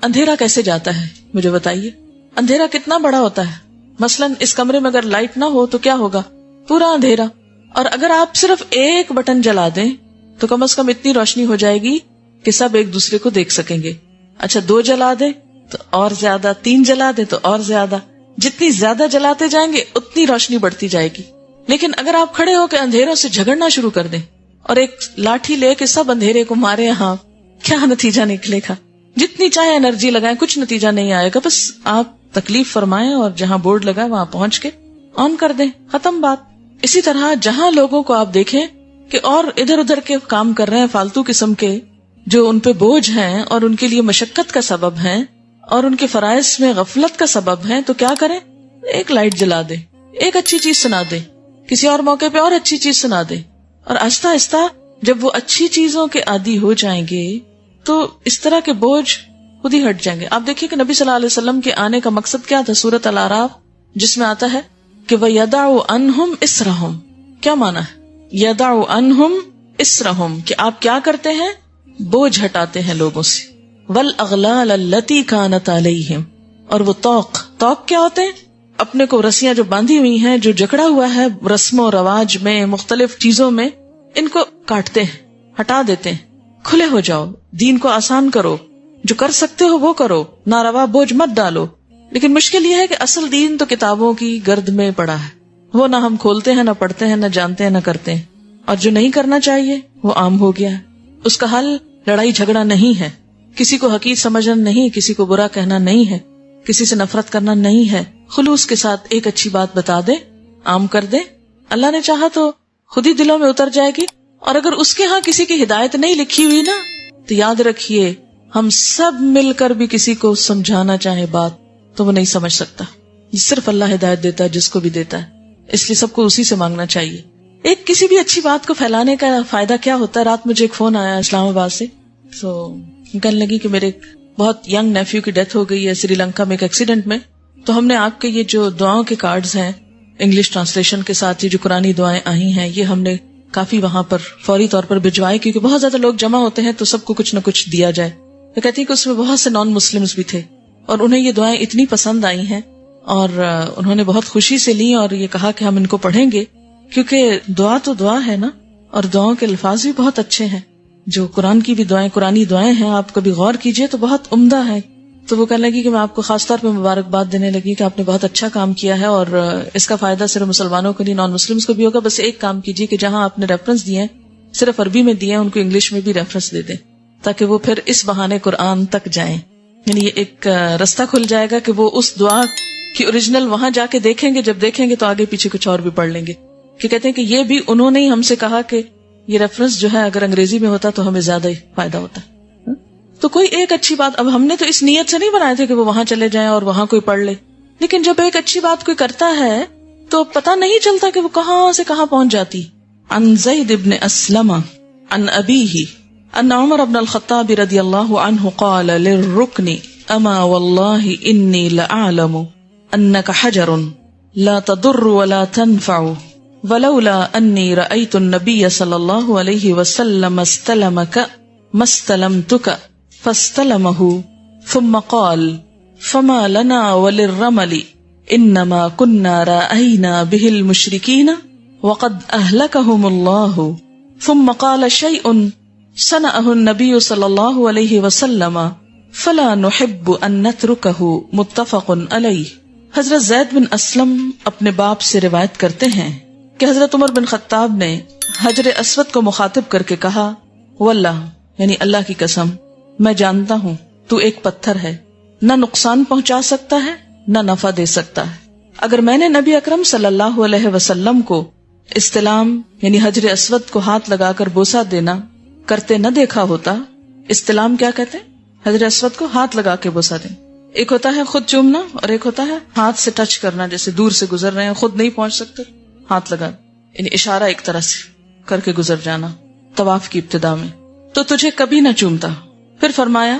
اندھیرا کیسے جاتا ہے مجھے بتائیے. اندھیرا کتنا بڑا ہوتا ہے. مثلاً اس کمرے میں اگر لائٹ نہ ہو تو کیا ہوگا؟ پورا اندھیرا. اور اگر آپ صرف ایک بٹن جلا دیں تو کم از کم اتنی روشنی ہو جائے گی کہ سب ایک دوسرے کو دیکھ سکیں گے. اچھا 2 جلا دیں تو اور زیادہ, 3 جلا دیں تو اور زیادہ. جتنی زیادہ جلاتے جائیں گے اتنی روشنی بڑھتی جائے گی. لیکن اگر آپ کھڑے ہو کے اندھیروں سے جھگڑنا شروع کر دیں اور ایک لاٹھی لے کے سب اندھیرے کو مارے, یہاں کیا نتیجہ نکلے گا؟ جتنی چاہے انرجی لگائیں کچھ نتیجہ نہیں آئے گا. بس آپ تکلیف فرمائیں اور جہاں بورڈ لگا وہاں پہنچ کے آن کر دیں, ختم بات. اسی طرح جہاں لوگوں کو آپ دیکھیں کہ اور ادھر ادھر کے کام کر رہے ہیں فالتو قسم کے جو ان پہ بوجھ ہیں اور ان کے لیے مشقت کا سبب ہیں اور ان کے فرائض میں غفلت کا سبب ہیں, تو کیا کریں؟ ایک لائٹ جلا دے, ایک اچھی چیز سنا دے, کسی اور موقع پہ اور اچھی چیز سنا دے. اور آہستہ آہستہ جب وہ اچھی چیزوں کے عادی ہو جائیں گے تو اس طرح کے بوجھ خود ہی ہٹ جائیں گے. آپ دیکھیے کہ نبی صلی اللہ علیہ وسلم کے آنے کا مقصد کیا تھا؟ سورۃ الاعراف جس میں آتا ہے کہ وَيَدَعُ عَنْهُمْ إِسْرَهُمْ. کیا معنی ہے یَدَعُ عَنْهُمْ إِسْرَهُمْ؟ کہ آپ کیا کرتے ہیں؟ بوجھ ہٹاتے ہیں لوگوں سے. وَالْأَغْلَالَ الَّتِي كَانَتْ عَلَيْهِمْ. اور وہ توق کیا ہوتے ہیں؟ اپنے کو رسیاں جو باندھی ہوئی ہیں, جو جکڑا ہوا ہے رسم و رواج میں, مختلف چیزوں میں, ان کو کاٹتے ہیں, ہٹا دیتے ہیں. کھلے ہو جاؤ, دین کو آسان کرو, جو کر سکتے ہو وہ کرو, ناروا بوجھ مت ڈالو. لیکن مشکل یہ ہے کہ اصل دین تو کتابوں کی گرد میں پڑا ہے, وہ نہ ہم کھولتے ہیں, نہ پڑھتے ہیں, نہ جانتے ہیں, نہ کرتے ہیں. اور جو نہیں کرنا چاہیے وہ عام ہو گیا ہے. اس کا حل لڑائی جھگڑا نہیں ہے, کسی کو حقیر سمجھنا نہیں, کسی کو برا کہنا نہیں ہے, کسی سے نفرت کرنا نہیں ہے. خلوص کے ساتھ ایک اچھی بات بتا دے, عام کر دے. اللہ نے چاہا تو خود ہی دلوں میں اتر جائے گی. اور اگر اس کے ہاں کسی کی ہدایت نہیں لکھی ہوئی نا, تو یاد رکھیے ہم سب مل کر بھی کسی کو سمجھانا چاہے بات تو وہ نہیں سمجھ سکتا. یہ صرف اللہ ہدایت دیتا ہے جس کو بھی دیتا ہے, اس لیے سب کو اسی سے مانگنا چاہیے. ایک کسی بھی اچھی بات کو پھیلانے کا فائدہ کیا ہوتا ہے؟ رات مجھے ایک فون آیا اسلام آباد سے, تو کہنے لگی کہ میرے بہت ینگ نیفیو کی ڈیتھ ہو گئی ہے سری لنکا میں ایک ایکسیڈنٹ میں. تو ہم نے آپ کے یہ جو دعاؤں کے کارڈز ہیں انگلش ٹرانسلیشن کے ساتھ, یہ جو قرآنی دعائیں آئی ہیں, یہ ہم نے کافی وہاں پر فوری طور پر بھجوائے کیونکہ بہت زیادہ لوگ جمع ہوتے ہیں تو سب کو کچھ نہ کچھ دیا جائے. تو کہتی ہے کہ اس میں بہت سے نان مسلمز بھی تھے اور انہیں یہ دعائیں اتنی پسند آئی ہیں اور انہوں نے بہت خوشی سے لی اور یہ کہا کہ ہم ان کو پڑھیں گے, کیونکہ دعا تو دعا ہے نا, اور دعاؤں کے الفاظ بھی بہت اچھے ہیں. جو قرآن کی بھی دعائیں قرآنی دعائیں ہیں, آپ کبھی غور کیجئے تو بہت عمدہ ہے. تو وہ کہنے لگی کہ میں آپ کو خاص طور پہ مبارکباد دینے لگی کہ آپ نے بہت اچھا کام کیا ہے اور اس کا فائدہ صرف مسلمانوں کو نہیں نان مسلمز کو بھی ہوگا. بس ایک کام کیجیے کہ جہاں آپ نے ریفرنس دیے ہیں صرف عربی میں دیے ہیں, ان کو انگلش میں بھی ریفرنس دے دیں تاکہ وہ پھر اس بہانے قرآن تک جائیں. یعنی یہ ایک رستہ کھل جائے گا کہ وہ اس دعا کی اوریجنل وہاں جا کے دیکھیں گے, جب دیکھیں گے تو آگے پیچھے کچھ اور بھی پڑھ لیں گے. کہ کہتے ہیں کہ یہ بھی انہوں نے ہی ہم سے کہا کہ یہ ریفرنس جو ہے اگر انگریزی میں ہوتا تو ہمیں زیادہ ہی فائدہ ہوتا. تو کوئی ایک اچھی بات, اب ہم نے تو اس نیت سے نہیں بنائے تھے کہ وہ وہاں چلے جائیں اور وہاں کوئی پڑھ لے, لیکن جب ایک اچھی بات کوئی کرتا ہے تو پتہ نہیں چلتا کہ وہ کہاں سے کہاں پہنچ جاتی. عن زید بن اسلم عن ابیہ ان عمر بن الخطاب رضی اللہ عنہ قال للرکن اما واللہ انی لأعلم انک حجر لا تضر ولا تنفع ولولا انی رأیت النبی صلی اللہ علیہ وسلم استلمک ما استلمتک فاستلمه ثم قال فما لنا وللرمل انما كنا رأينا به المشركين وقد اهلكهم الله ثم قال شيء صنعه النبي صلى الله عليه وسلم فلا نحب ان نتركه متفق علیہ. حضرت زید بن اسلم اپنے باپ سے روایت کرتے ہیں کہ حضرت عمر بن خطاب نے حجر اسود کو مخاطب کر کے کہا, واللہ یعنی اللہ کی قسم, میں جانتا ہوں تو ایک پتھر ہے, نہ نقصان پہنچا سکتا ہے نہ نفع دے سکتا ہے. اگر میں نے نبی اکرم صلی اللہ علیہ وسلم کو استلام یعنی حجر اسود کو ہاتھ لگا کر بوسہ دینا کرتے نہ دیکھا ہوتا. استلام کیا کہتے ہیں؟ حجر اسود کو ہاتھ لگا کے بوسہ دینا. ایک ہوتا ہے خود چومنا اور ایک ہوتا ہے ہاتھ سے ٹچ کرنا, جیسے دور سے گزر رہے ہیں, خود نہیں پہنچ سکتے, ہاتھ لگا یعنی اشارہ ایک طرح سے کر کے گزر جانا طواف کی ابتدا میں. تو تجھے کبھی نہ چومتا. پھر فرمایا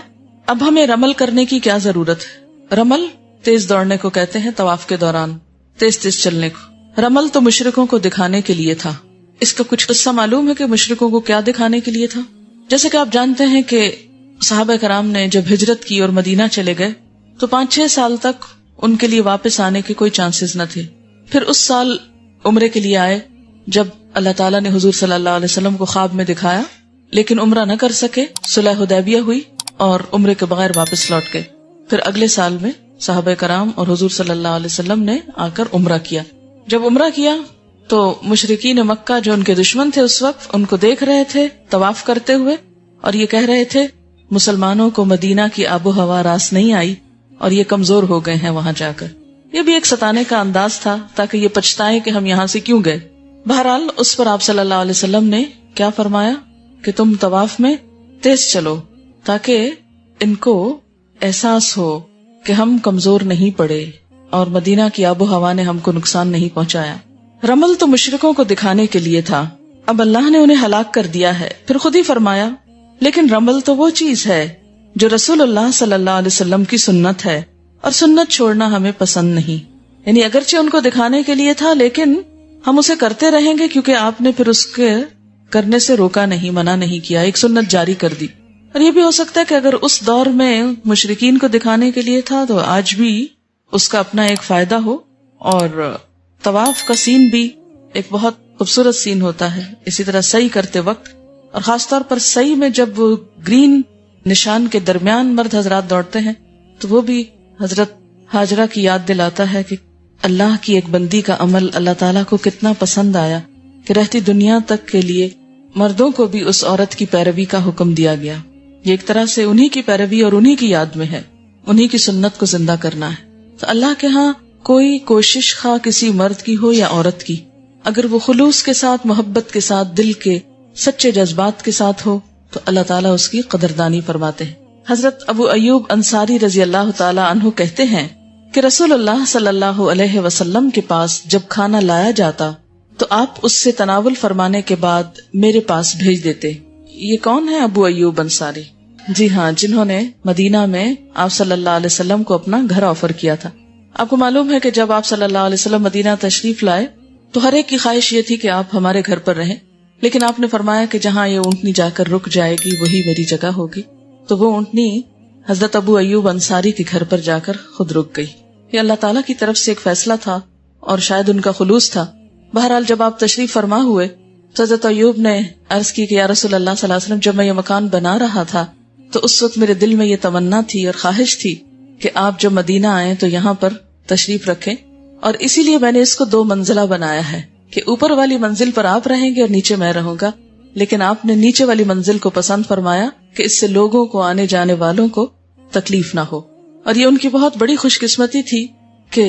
اب ہمیں رمل کرنے کی کیا ضرورت ہے. رمل تیز دوڑنے کو کہتے ہیں طواف کے دوران. تیز تیز چلنے کو. رمل تو مشرکوں کو دکھانے کے لیے تھا. اس کا کچھ قصہ معلوم ہے کہ مشرکوں کو کیا دکھانے کے لیے تھا؟ جیسے کہ آپ جانتے ہیں کہ صحابہ کرام نے جب ہجرت کی اور مدینہ چلے گئے تو 5-6 سال تک ان کے لیے واپس آنے کے کوئی چانسز نہ تھے. پھر اس سال عمرے کے لیے آئے جب اللہ تعالیٰ نے حضور صلی اللہ علیہ وسلم کو خواب میں دکھایا، لیکن عمرہ نہ کر سکے. صلح حدیبیہ ہوئی اور عمرے کے بغیر واپس لوٹ گئے. پھر اگلے سال میں صحابہ کرام اور حضور صلی اللہ علیہ وسلم نے آ کر عمرہ کیا. جب عمرہ کیا تو مشرکین مکہ جو ان کے دشمن تھے اس وقت ان کو دیکھ رہے تھے طواف کرتے ہوئے، اور یہ کہہ رہے تھے مسلمانوں کو مدینہ کی آب و ہوا راس نہیں آئی اور یہ کمزور ہو گئے ہیں وہاں جا کر. یہ بھی ایک ستانے کا انداز تھا تاکہ یہ پچھتائیں کہ ہم یہاں سے کیوں گئے. بہرحال اس پر آپ صلی اللہ علیہ وسلم نے کیا فرمایا کہ تم طواف میں تیز چلو تاکہ ان کو احساس ہو کہ ہم کمزور نہیں پڑے اور مدینہ کی آب و ہوا نے ہم کو نقصان نہیں پہنچایا. رمل تو مشرکوں کو دکھانے کے لیے تھا، اب اللہ نے انہیں ہلاک کر دیا ہے. پھر خود ہی فرمایا لیکن رمل تو وہ چیز ہے جو رسول اللہ صلی اللہ علیہ وسلم کی سنت ہے اور سنت چھوڑنا ہمیں پسند نہیں. یعنی اگرچہ ان کو دکھانے کے لیے تھا لیکن ہم اسے کرتے رہیں گے کیونکہ آپ نے پھر اس کے کرنے سے روکا نہیں، منع نہیں کیا، ایک سنت جاری کر دی. اور یہ بھی ہو سکتا ہے کہ اگر اس دور میں مشرکین کو دکھانے کے لیے تھا تو آج بھی اس کا اپنا ایک فائدہ ہو. اور طواف کا سین بھی ایک بہت خوبصورت سین ہوتا ہے. اسی طرح سعی کرتے وقت اور خاص طور پر سعی میں جب وہ گرین نشان کے درمیان مرد حضرات دوڑتے ہیں تو وہ بھی حضرت ہاجرہ کی یاد دلاتا ہے کہ اللہ کی ایک بندی کا عمل اللہ تعالیٰ کو کتنا پسند آیا کہ رہتی دنیا تک کے لیے مردوں کو بھی اس عورت کی پیروی کا حکم دیا گیا. یہ ایک طرح سے انہی کی پیروی اور انہی کی یاد میں ہے، انہی کی سنت کو زندہ کرنا ہے. تو اللہ کے ہاں کوئی کوشش خواہ کسی مرد کی ہو یا عورت کی، اگر وہ خلوص کے ساتھ، محبت کے ساتھ، دل کے سچے جذبات کے ساتھ ہو تو اللہ تعالیٰ اس کی قدردانی فرماتے ہیں. حضرت ابو ایوب انصاری رضی اللہ تعالیٰ عنہ کہتے ہیں کہ رسول اللہ صلی اللہ علیہ وسلم کے پاس جب کھانا لایا جاتا تو آپ اس سے تناول فرمانے کے بعد میرے پاس بھیج دیتے. یہ کون ہے؟ ابو ایوب انصاری. جی ہاں، جنہوں نے مدینہ میں آپ صلی اللہ علیہ وسلم کو اپنا گھر آفر کیا تھا. آپ کو معلوم ہے کہ جب آپ صلی اللہ علیہ وسلم مدینہ تشریف لائے تو ہر ایک کی خواہش یہ تھی کہ آپ ہمارے گھر پر رہیں، لیکن آپ نے فرمایا کہ جہاں یہ اونٹنی جا کر رک جائے گی وہی میری جگہ ہوگی. تو وہ اونٹنی حضرت ابو ایوب انصاری کے گھر پر جا کر خود رک گئی. یہ اللہ تعالیٰ کی طرف سے ایک فیصلہ تھا اور شاید ان کا خلوص تھا. بہرحال جب آپ تشریف فرما ہوئے تو حضرت ایوب نے عرض کی کہ یا رسول اللہ صلی اللہ علیہ وسلم، جب میں یہ مکان بنا رہا تھا تو اس وقت میرے دل میں یہ تمنا تھی اور خواہش تھی کہ آپ جب مدینہ آئیں تو یہاں پر تشریف رکھیں، اور اسی لیے میں نے اس کو 2 منزلہ بنایا ہے کہ اوپر والی منزل پر آپ رہیں گے اور نیچے میں رہوں گا. لیکن آپ نے نیچے والی منزل کو پسند فرمایا کہ اس سے لوگوں کو، آنے جانے والوں کو تکلیف نہ ہو. اور یہ ان کی بہت بڑی خوش قسمتی تھی کہ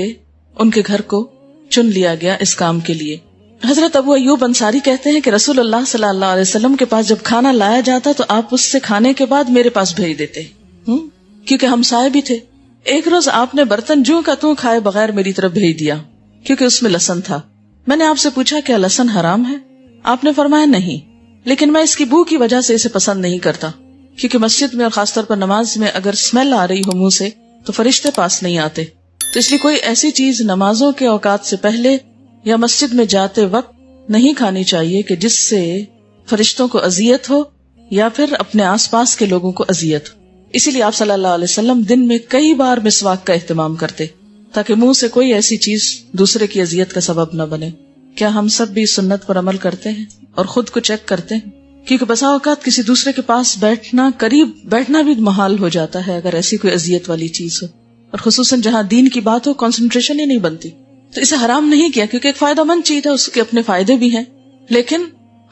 ان کے گھر کو چن لیا گیا اس کام کے لیے. حضرت ابو ایوب انصاری کہتے ہیں کہ رسول اللہ صلی اللہ علیہ وسلم کے پاس جب کھانا لایا جاتا تو آپ اس سے کھانے کے بعد میرے پاس بھیج دیتے، کیونکہ ہمسائے بھی تھے. ایک روز آپ نے برتن جوں کا توں کھائے بغیر میری طرف بھیج دیا کیونکہ اس میں لہسن تھا. میں نے آپ سے پوچھا کیا لہسن حرام ہے؟ آپ نے فرمایا نہیں، لیکن میں اس کی بو کی وجہ سے اسے پسند نہیں کرتا، کیونکہ مسجد میں اور خاص طور پر نماز میں اگر اسمیل آ رہی ہو منہ سے تو فرشتے پاس نہیں آتے. تو اس لیے کوئی ایسی چیز نمازوں کے اوقات سے پہلے یا مسجد میں جاتے وقت نہیں کھانی چاہیے کہ جس سے فرشتوں کو اذیت ہو یا پھر اپنے آس پاس کے لوگوں کو اذیت ہو. اسی لیے آپ صلی اللہ علیہ وسلم دن میں کئی بار مسواک کا اہتمام کرتے تاکہ منہ سے کوئی ایسی چیز دوسرے کی اذیت کا سبب نہ بنے. کیا ہم سب بھی سنت پر عمل کرتے ہیں اور خود کو چیک کرتے ہیں؟ کیونکہ بسا اوقات کسی دوسرے کے پاس بیٹھنا، قریب بیٹھنا بھی محال ہو جاتا ہے اگر ایسی کوئی اذیت والی چیز ہو، اور خصوصاً جہاں دین کی بات ہو کنسنٹریشن ہی نہیں بنتی. تو اسے حرام نہیں کیا کیونکہ ایک فائدہ مند چیز ہے، اس کے اپنے فائدے بھی ہیں، لیکن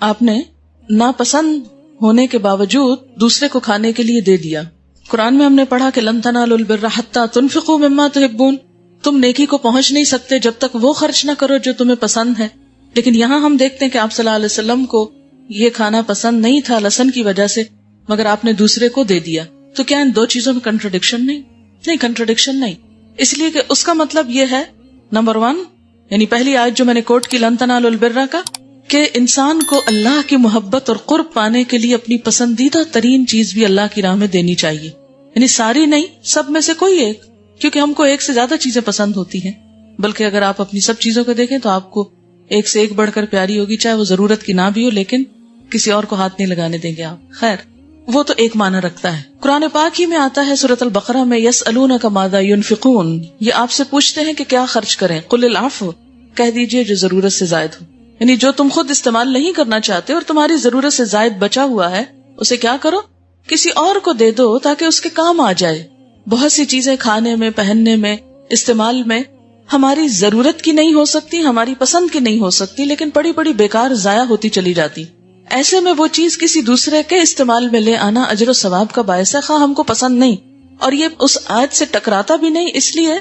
آپ نے ناپسند ہونے کے باوجود دوسرے کو کھانے کے لیے دے دیا. قرآن میں ہم نے پڑھا کہ لن تنالوا البر حتی تنفقوا مما تحبون، تم نیکی کو پہنچ نہیں سکتے جب تک وہ خرچ نہ کرو جو تمہیں پسند ہے. لیکن یہاں ہم دیکھتے ہیں کہ آپ صلی اللہ علیہ وسلم کو یہ کھانا پسند نہیں تھا لہسن کی وجہ سے، مگر آپ نے دوسرے کو دے دیا. تو کیا ان 2 چیزوں میں کنٹرڈکشن نہیں، کنٹرڈکشن نہیں. اس لیے کہ اس کا مطلب یہ ہے، نمبر 1 یعنی پہلی آیت جو میں نے کوٹ کی لن تنالوا البر کا، کہ انسان کو اللہ کی محبت اور قرب پانے کے لیے اپنی پسندیدہ ترین چیز بھی اللہ کی راہ میں دینی چاہیے. یعنی ساری نہیں، سب میں سے کوئی ایک، کیونکہ ہم کو ایک سے زیادہ چیزیں پسند ہوتی ہیں. بلکہ اگر آپ اپنی سب چیزوں کو دیکھیں تو آپ کو ایک سے ایک بڑھ کر پیاری ہوگی، چاہے وہ ضرورت کی نہ بھی ہو، لیکن کسی اور کو ہاتھ نہیں لگانے دیں گے آپ. خیر وہ تو ایک معنی رکھتا ہے. قرآن پاک ہی میں آتا ہے سورۃ البقرہ میں یسألونک ماذا ينفقون، یہ آپ سے پوچھتے ہیں کہ کیا خرچ کریں. قل العفو، کہہ دیجئے جو ضرورت سے زائد ہو، یعنی جو تم خود استعمال نہیں کرنا چاہتے اور تمہاری ضرورت سے زائد بچا ہوا ہے اسے کیا کرو، کسی اور کو دے دو تاکہ اس کے کام آ جائے. بہت سی چیزیں کھانے میں، پہننے میں، استعمال میں ہماری ضرورت کی نہیں ہو سکتی، ہماری پسند کی نہیں ہو سکتی، لیکن بڑی بڑی بیکار ضائع ہوتی چلی جاتی. ایسے میں وہ چیز کسی دوسرے کے استعمال میں لے آنا اجر و ثواب کا باعث ہے، خواہ ہم کو پسند نہیں. اور یہ اس آیت سے ٹکراتا بھی نہیں، اس لیے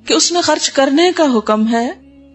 کہ اس میں خرچ کرنے کا حکم ہے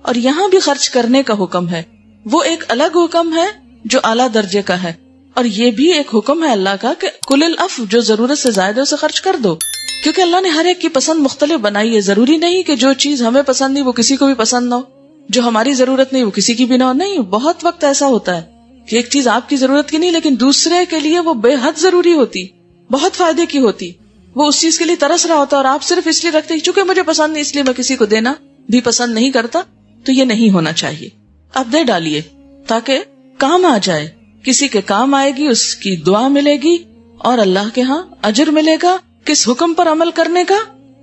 اور یہاں بھی خرچ کرنے کا حکم ہے. وہ ایک الگ حکم ہے جو اعلیٰ درجے کا ہے، اور یہ بھی ایک حکم ہے اللہ کا کہ کل العفو، جو ضرورت سے زائد ہے اسے خرچ کر دو. کیونکہ اللہ نے ہر ایک کی پسند مختلف بنائی ہے. ضروری نہیں کہ جو چیز ہمیں پسند نہیں وہ کسی کو بھی پسند نہ ہو، جو ہماری ضرورت نہیں وہ کسی کی بھی نہ ہو. نہیں، بہت وقت ایسا ہوتا ہے کہ ایک چیز آپ کی ضرورت کی نہیں لیکن دوسرے کے لیے وہ بے حد ضروری ہوتی، بہت فائدے کی ہوتی، وہ اس چیز کے لیے ترس رہا ہوتا اور آپ صرف اس لیے رکھتے ہیں چونکہ مجھے پسند نہیں اس لیے میں کسی کو دینا بھی پسند نہیں کرتا. تو یہ نہیں ہونا چاہیے. آپ دے ڈالیے تاکہ کام آ جائے، کسی کے کام آئے گی، اس کی دعا ملے گی اور اللہ کے ہاں اجر ملے گا. کس حکم پر عمل کرنے کا؟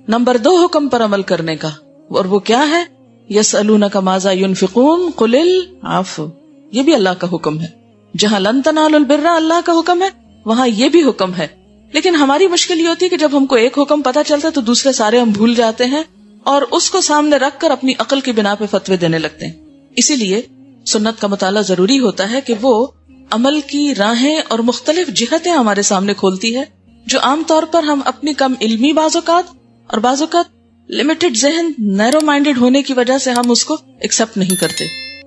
نمبر 2 حکم پر عمل کرنے کا، اور وہ کیا ہے؟ یسألونک ماذا ينفقون قل العفو. یہ بھی اللہ کا حکم ہے. جہاں لن تنالوا البر اللہ کا حکم ہے وہاں یہ بھی حکم ہے. لیکن ہماری مشکل یہ ہوتی ہے کہ جب ہم کو ایک حکم پتہ چلتا ہے تو دوسرے سارے ہم بھول جاتے ہیں اور اس کو سامنے رکھ کر اپنی عقل کی بنا پہ فتوے دینے لگتے ہیں. اسی لیے سنت کا مطالعہ ضروری ہوتا ہے کہ وہ عمل کی راہیں اور مختلف جہتیں ہمارے سامنے کھولتی ہے جو عام طور پر ہم اپنی کم علمی بعض اوقات اور بعض اوقات لمیٹڈ ذہن، نیرو مائنڈڈ ہونے کی وجہ سے ہم اس کو ایکسپٹ نہیں کرتے.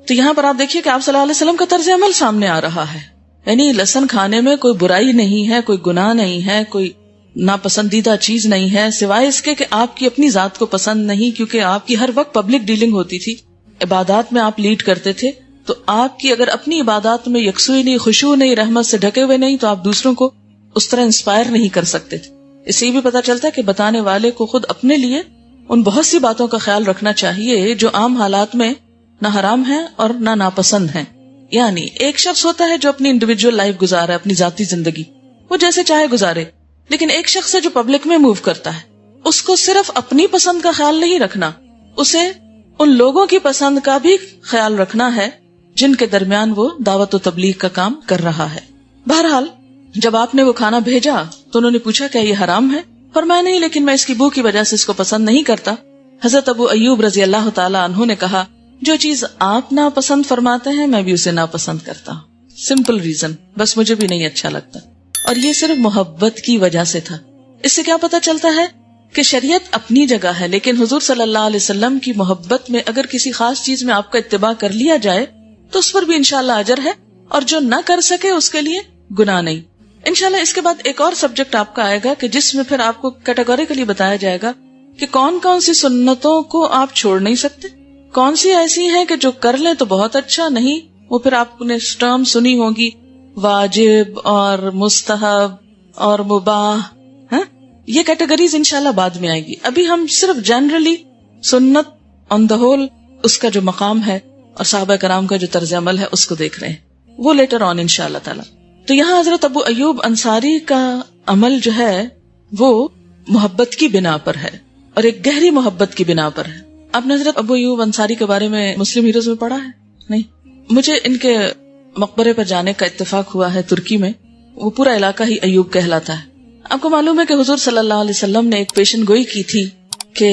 تو یہاں پر آپ دیکھیے کہ آپ صلی اللہ علیہ وسلم کا طرز عمل سامنے آ رہا ہے. یعنی لہسن کھانے میں کوئی برائی نہیں ہے، کوئی گناہ نہیں ہے، کوئی ناپسندیدہ چیز نہیں ہے، سوائے اس کے کہ آپ کی اپنی ذات کو پسند نہیں، کیونکہ آپ کی ہر وقت پبلک ڈیلنگ ہوتی تھی، عبادات میں آپ لیڈ کرتے تھے. تو آپ کی اگر اپنی عبادات میں یکسوئی نہیں، خشوع نہیں، رحمت سے ڈھکے ہوئے نہیں، تو آپ دوسروں کو اس طرح انسپائر نہیں کر سکتے تھے. اس سے بھی پتا چلتا ہے کہ بتانے والے کو خود اپنے لیے ان بہت سی باتوں کا خیال رکھنا چاہیے جو عام حالات میں نہ حرام ہیں اور نہ ناپسند ہیں. یعنی ایک شخص ہوتا ہے جو اپنی انڈیویجول لائف گزارا ہے، اپنی ذاتی زندگی وہ جیسے چاہے گزارے، لیکن ایک شخص ہے جو پبلک میں موو کرتا ہے، اس کو صرف اپنی پسند کا خیال نہیں رکھنا، اسے ان لوگوں کی پسند کا بھی خیال رکھنا ہے جن کے درمیان وہ دعوت و تبلیغ کا کام کر رہا ہے. بہرحال جب آپ نے وہ کھانا بھیجا تو انہوں نے پوچھا کیا یہ حرام ہے؟ فرمایا نہیں، لیکن میں اس کی بو کی وجہ سے اس کو پسند نہیں کرتا. حضرت ابو ایوب رضی اللہ تعالی عنہ نے کہا جو چیز آپ ناپسند فرماتے ہیں میں بھی اسے ناپسند کرتا ہوں. سمپل ریزن، بس مجھے بھی نہیں اچھا لگتا. اور یہ صرف محبت کی وجہ سے تھا. اس سے کیا پتا چلتا ہے کہ شریعت اپنی جگہ ہے، لیکن حضور صلی اللہ علیہ وسلم کی محبت میں اگر کسی خاص چیز میں آپ کا اتباع کر لیا جائے تو اس پر بھی انشاءاللہ اجر ہے، اور جو نہ کر سکے اس کے لیے گناہ نہیں. انشاءاللہ اس کے بعد ایک اور سبجیکٹ آپ کا آئے گا کہ جس میں پھر آپ کو کیٹیگوریکلی بتایا جائے گا کہ کون کون سی سنتوں کو آپ چھوڑ نہیں سکتے، کون سی ایسی ہیں کہ جو کر لیں تو بہت اچھا، نہیں وہ پھر آپ نے ٹرم سنی ہوگی واجب اور مستحب اور مباح. یہ کیٹیگریز انشاءاللہ بعد میں آئے گی. ابھی ہم صرف جنرلی سنت آن دا ہول اس کا جو مقام ہے اور صحابہ کرام کا جو طرز عمل ہے اس کو دیکھ رہے ہیں، وہ لیٹر آن انشاءاللہ تعالی. تو یہاں حضرت ابو ایوب انصاری کا عمل جو ہے وہ محبت کی بنا پر ہے اور ایک گہری محبت کی بنا پر ہے. آپ نے حضرت ابو ایوب انصاری کے بارے میں مسلم ہیروز میں پڑھا ہے؟ نہیں. مجھے ان کے مقبرے پر جانے کا اتفاق ہوا ہے ترکی میں. وہ پورا علاقہ ہی ایوب کہلاتا ہے. آپ کو معلوم ہے کہ حضور صلی اللہ علیہ وسلم نے ایک پیشن گوئی کی تھی کہ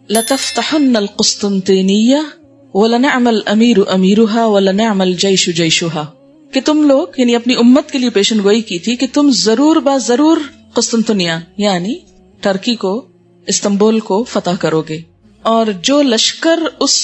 لَتَفْتَحُنَّ الْقُسْطُنْطِينِيَّةَ وَلَنِعْمَ الْأَمِيرُ أَمِيرُهَا وَلَنِعْمَ الْجَيْشُ جَيْشُهَا، کہ تم لوگ یعنی اپنی امت کے لیے پیشن گوئی کی تھی کہ تم ضرور ضرور قسطنطنیہ یعنی ترکی کو، استنبول کو فتح کرو گے، اور جو لشکر اس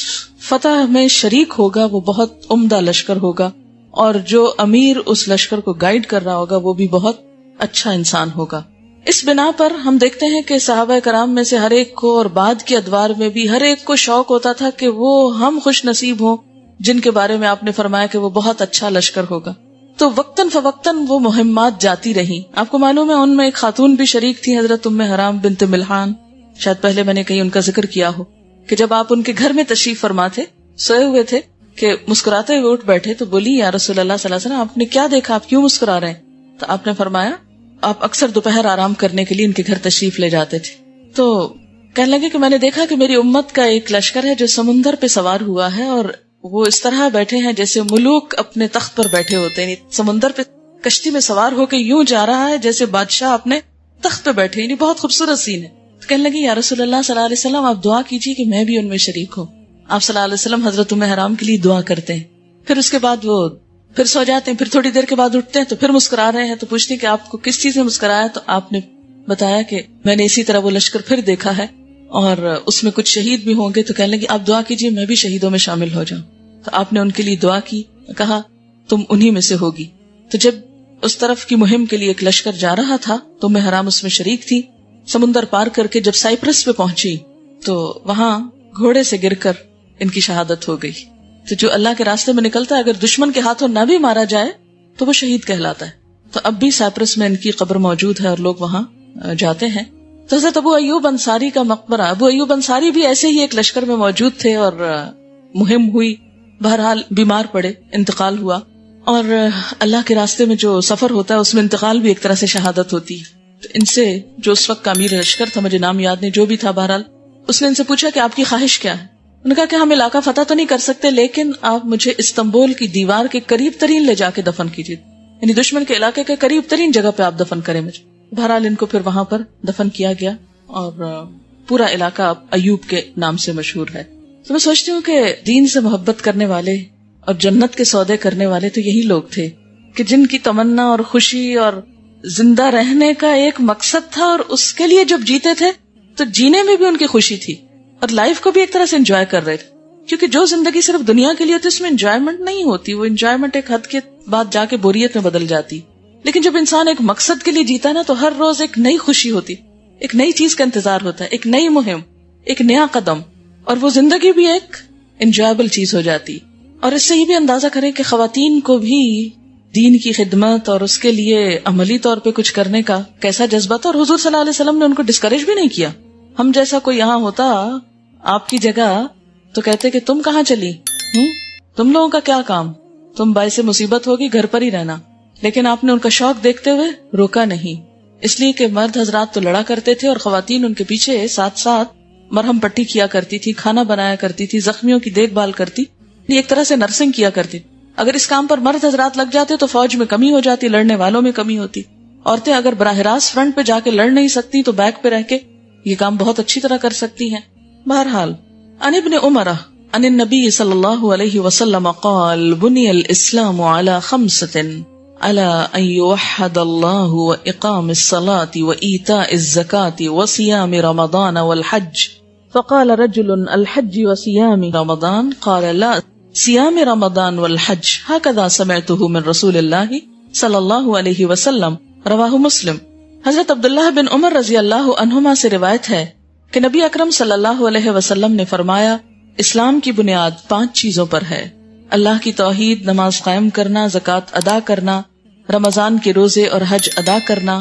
فتح میں شریک ہوگا وہ بہت عمدہ لشکر ہوگا، اور جو امیر اس لشکر کو گائیڈ کر رہا ہوگا وہ بھی بہت اچھا انسان ہوگا. اس بنا پر ہم دیکھتے ہیں کہ صحابہ کرام میں سے ہر ایک کو اور بعد کے ادوار میں بھی ہر ایک کو شوق ہوتا تھا کہ وہ ہم خوش نصیب ہوں جن کے بارے میں آپ نے فرمایا کہ وہ بہت اچھا لشکر ہوگا. تو وقتاً فوقتاً وہ مہمات جاتی رہی. آپ کو معلوم ہے ان میں ایک خاتون بھی شریک تھی، حضرت ام حرام بنت ملحان، شاید پہلے میں نے کہیں ان کا ذکر کیا ہو. کہ جب آپ ان کے گھر میں تشریف فرما تھے, سوئے ہوئے تھے, کہ مسکراتے ہوئے اٹھ بیٹھے تو بولی یا رسول اللہ صلی اللہ علیہ وسلم آپ نے کیا دیکھا, آپ کیوں مسکرا رہے ہیں؟ تو آپ نے فرمایا آپ اکثر دوپہر آرام کرنے کے لیے ان کے گھر تشریف لے جاتے تھے. تو کہنے لگے کہ میں نے دیکھا کہ میری امت کا ایک لشکر ہے جو سمندر پہ سوار ہوا ہے, اور وہ اس طرح بیٹھے ہیں جیسے ملوک اپنے تخت پر بیٹھے ہوتے ہیں, سمندر پہ کشتی میں سوار ہو کے یوں جا رہا ہے جیسے بادشاہ اپنے تخت پہ بیٹھے, یعنی بہت خوبصورت سین ہے. تو کہنے لگی یا رسول اللہ صلی اللہ علیہ وسلم آپ دعا کیجیے کہ میں بھی ان میں شریک ہوں. آپ صلی اللہ علیہ وسلم حضرت ام حرام کے لیے دعا کرتے ہیں, پھر اس کے بعد وہ پھر سو جاتے ہیں, پھر تھوڑی دیر کے بعد اٹھتے ہیں تو پھر مسکرا رہے ہیں. تو پوچھتے کہ آپ کو کس چیز میں مسکرایا؟ تو آپ نے بتایا کہ میں نے اسی طرح وہ لشکر پھر دیکھا ہے اور اس میں کچھ شہید بھی ہوں گے. تو کہنے لگی آپ دعا کیجیے میں بھی شہیدوں میں شامل ہو جاؤں. تو آپ نے ان کے لیے دعا کی, کہا تم انہی میں سے ہوگی. تو جب اس طرف کی مہم کے لیے ایک لشکر جا رہا تھا تو ام حرام اس میں شریک تھی. سمندر پار کر کے جب سائپرس پہ پہنچی تو وہاں گھوڑے سے گر کر ان کی شہادت ہو گئی. تو جو اللہ کے راستے میں نکلتا ہے اگر دشمن کے ہاتھوں نہ بھی مارا جائے تو وہ شہید کہلاتا ہے. تو اب بھی سائپرس میں ان کی قبر موجود ہے اور لوگ وہاں جاتے ہیں. تو حضرت ابو ایوب انصاری کا مقبرہ, ابو ایوب انصاری بھی ایسے ہی ایک لشکر میں موجود تھے اور مہم ہوئی, بہرحال بیمار پڑے, انتقال ہوا. اور اللہ کے راستے میں جو سفر ہوتا ہے اس میں انتقال بھی ایک طرح سے شہادت ہوتی ہے. تو ان سے جو اس وقت کا امیر لشکر تھا, مجھے نام یاد نہیں, جو بھی تھا بہرحال اس نے ان سے پوچھا کہ آپ کی خواہش کیا ہے؟ انہوں نے کہا کہ ہم علاقہ فتح تو نہیں کر سکتے لیکن آپ مجھے استنبول کی دیوار کے قریب ترین لے جا کے دفن کیجیے, یعنی دشمن کے علاقے کے قریب ترین جگہ پہ آپ دفن کریں مجھے. بہرحال ان کو پھر وہاں پر دفن کیا گیا اور پورا علاقہ اب ایوب کے نام سے مشہور ہے. تو میں سوچتی ہوں کہ دین سے محبت کرنے والے اور جنت کے سودے کرنے والے تو یہی لوگ تھے کہ جن کی تمنا اور خوشی اور زندہ رہنے کا ایک مقصد تھا, اور اس کے لیے جب جیتے تھے تو جینے میں بھی ان کی خوشی تھی اور لائف کو بھی ایک طرح سے انجوائے کر رہے تھے. کیونکہ جو زندگی صرف دنیا کے لیے ہوتی ہے اس میں انجوائمنٹ نہیں ہوتی, وہ انجوائمنٹ ایک حد کے بعد جا کے بوریت میں بدل جاتی. لیکن جب انسان ایک مقصد کے لیے جیتا ہے نا تو ہر روز ایک نئی خوشی ہوتی, ایک نئی چیز کا انتظار ہوتا ہے, ایک نئی مہم, ایک نیا قدم, اور وہ زندگی بھی ایک انجوائبل چیز ہو جاتی. اور اس سے یہ بھی اندازہ کریں کہ خواتین کو بھی دین کی خدمت اور اس کے لیے عملی طور پہ کچھ کرنے کا کیسا جذبہ تھا, اور حضور صلی اللہ علیہ وسلم نے ان کو ڈسکریج بھی نہیں کیا. ہم جیسا کوئی یہاں ہوتا آپ کی جگہ تو کہتے کہ تم کہاں چلی, تم لوگوں کا کیا کام, تم باعث مصیبت ہوگی, گھر پر ہی رہنا. لیکن آپ نے ان کا شوق دیکھتے ہوئے روکا نہیں, اس لیے کہ مرد حضرات تو لڑا کرتے تھے اور خواتین ان کے پیچھے ساتھ ساتھ مرہم پٹی کیا کرتی تھی, کھانا بنایا کرتی تھی, زخمیوں کی دیکھ بھال کرتی, ایک طرح سے نرسنگ کیا کرتی. اگر اس کام پر مرد حضرات لگ جاتے تو فوج میں کمی ہو جاتی, لڑنے والوں میں کمی ہوتی. عورتیں اگر براہ راست فرنٹ پہ جا کے لڑ نہیں سکتی تو بیک پہ رہ کے یہ کام بہت اچھی طرح کر سکتی ہیں. بہرحال عن ابن عمر عن النبی صلی اللہ علیہ وسلم قال بنی الاسلام على خمسة على ان يوحد الله واقام الصلاة وايتاء الزكاة وصيام رمضان والحج. فقال رجل الحج وصيام رمضان قال لا صيام رمضان والحج هكذا سمعته من رسول اللہ صلی اللہ علیہ وسلم. رواہ مسلم. حضرت عبداللہ بن عمر رضی اللہ عنہما سے روایت ہے کہ نبی اکرم صلی اللہ علیہ وسلم نے فرمایا اسلام کی بنیاد 5 چیزوں پر ہے: اللہ کی توحید، نماز قائم کرنا، زکوٰۃ ادا کرنا، رمضان کے روزے اور حج ادا کرنا.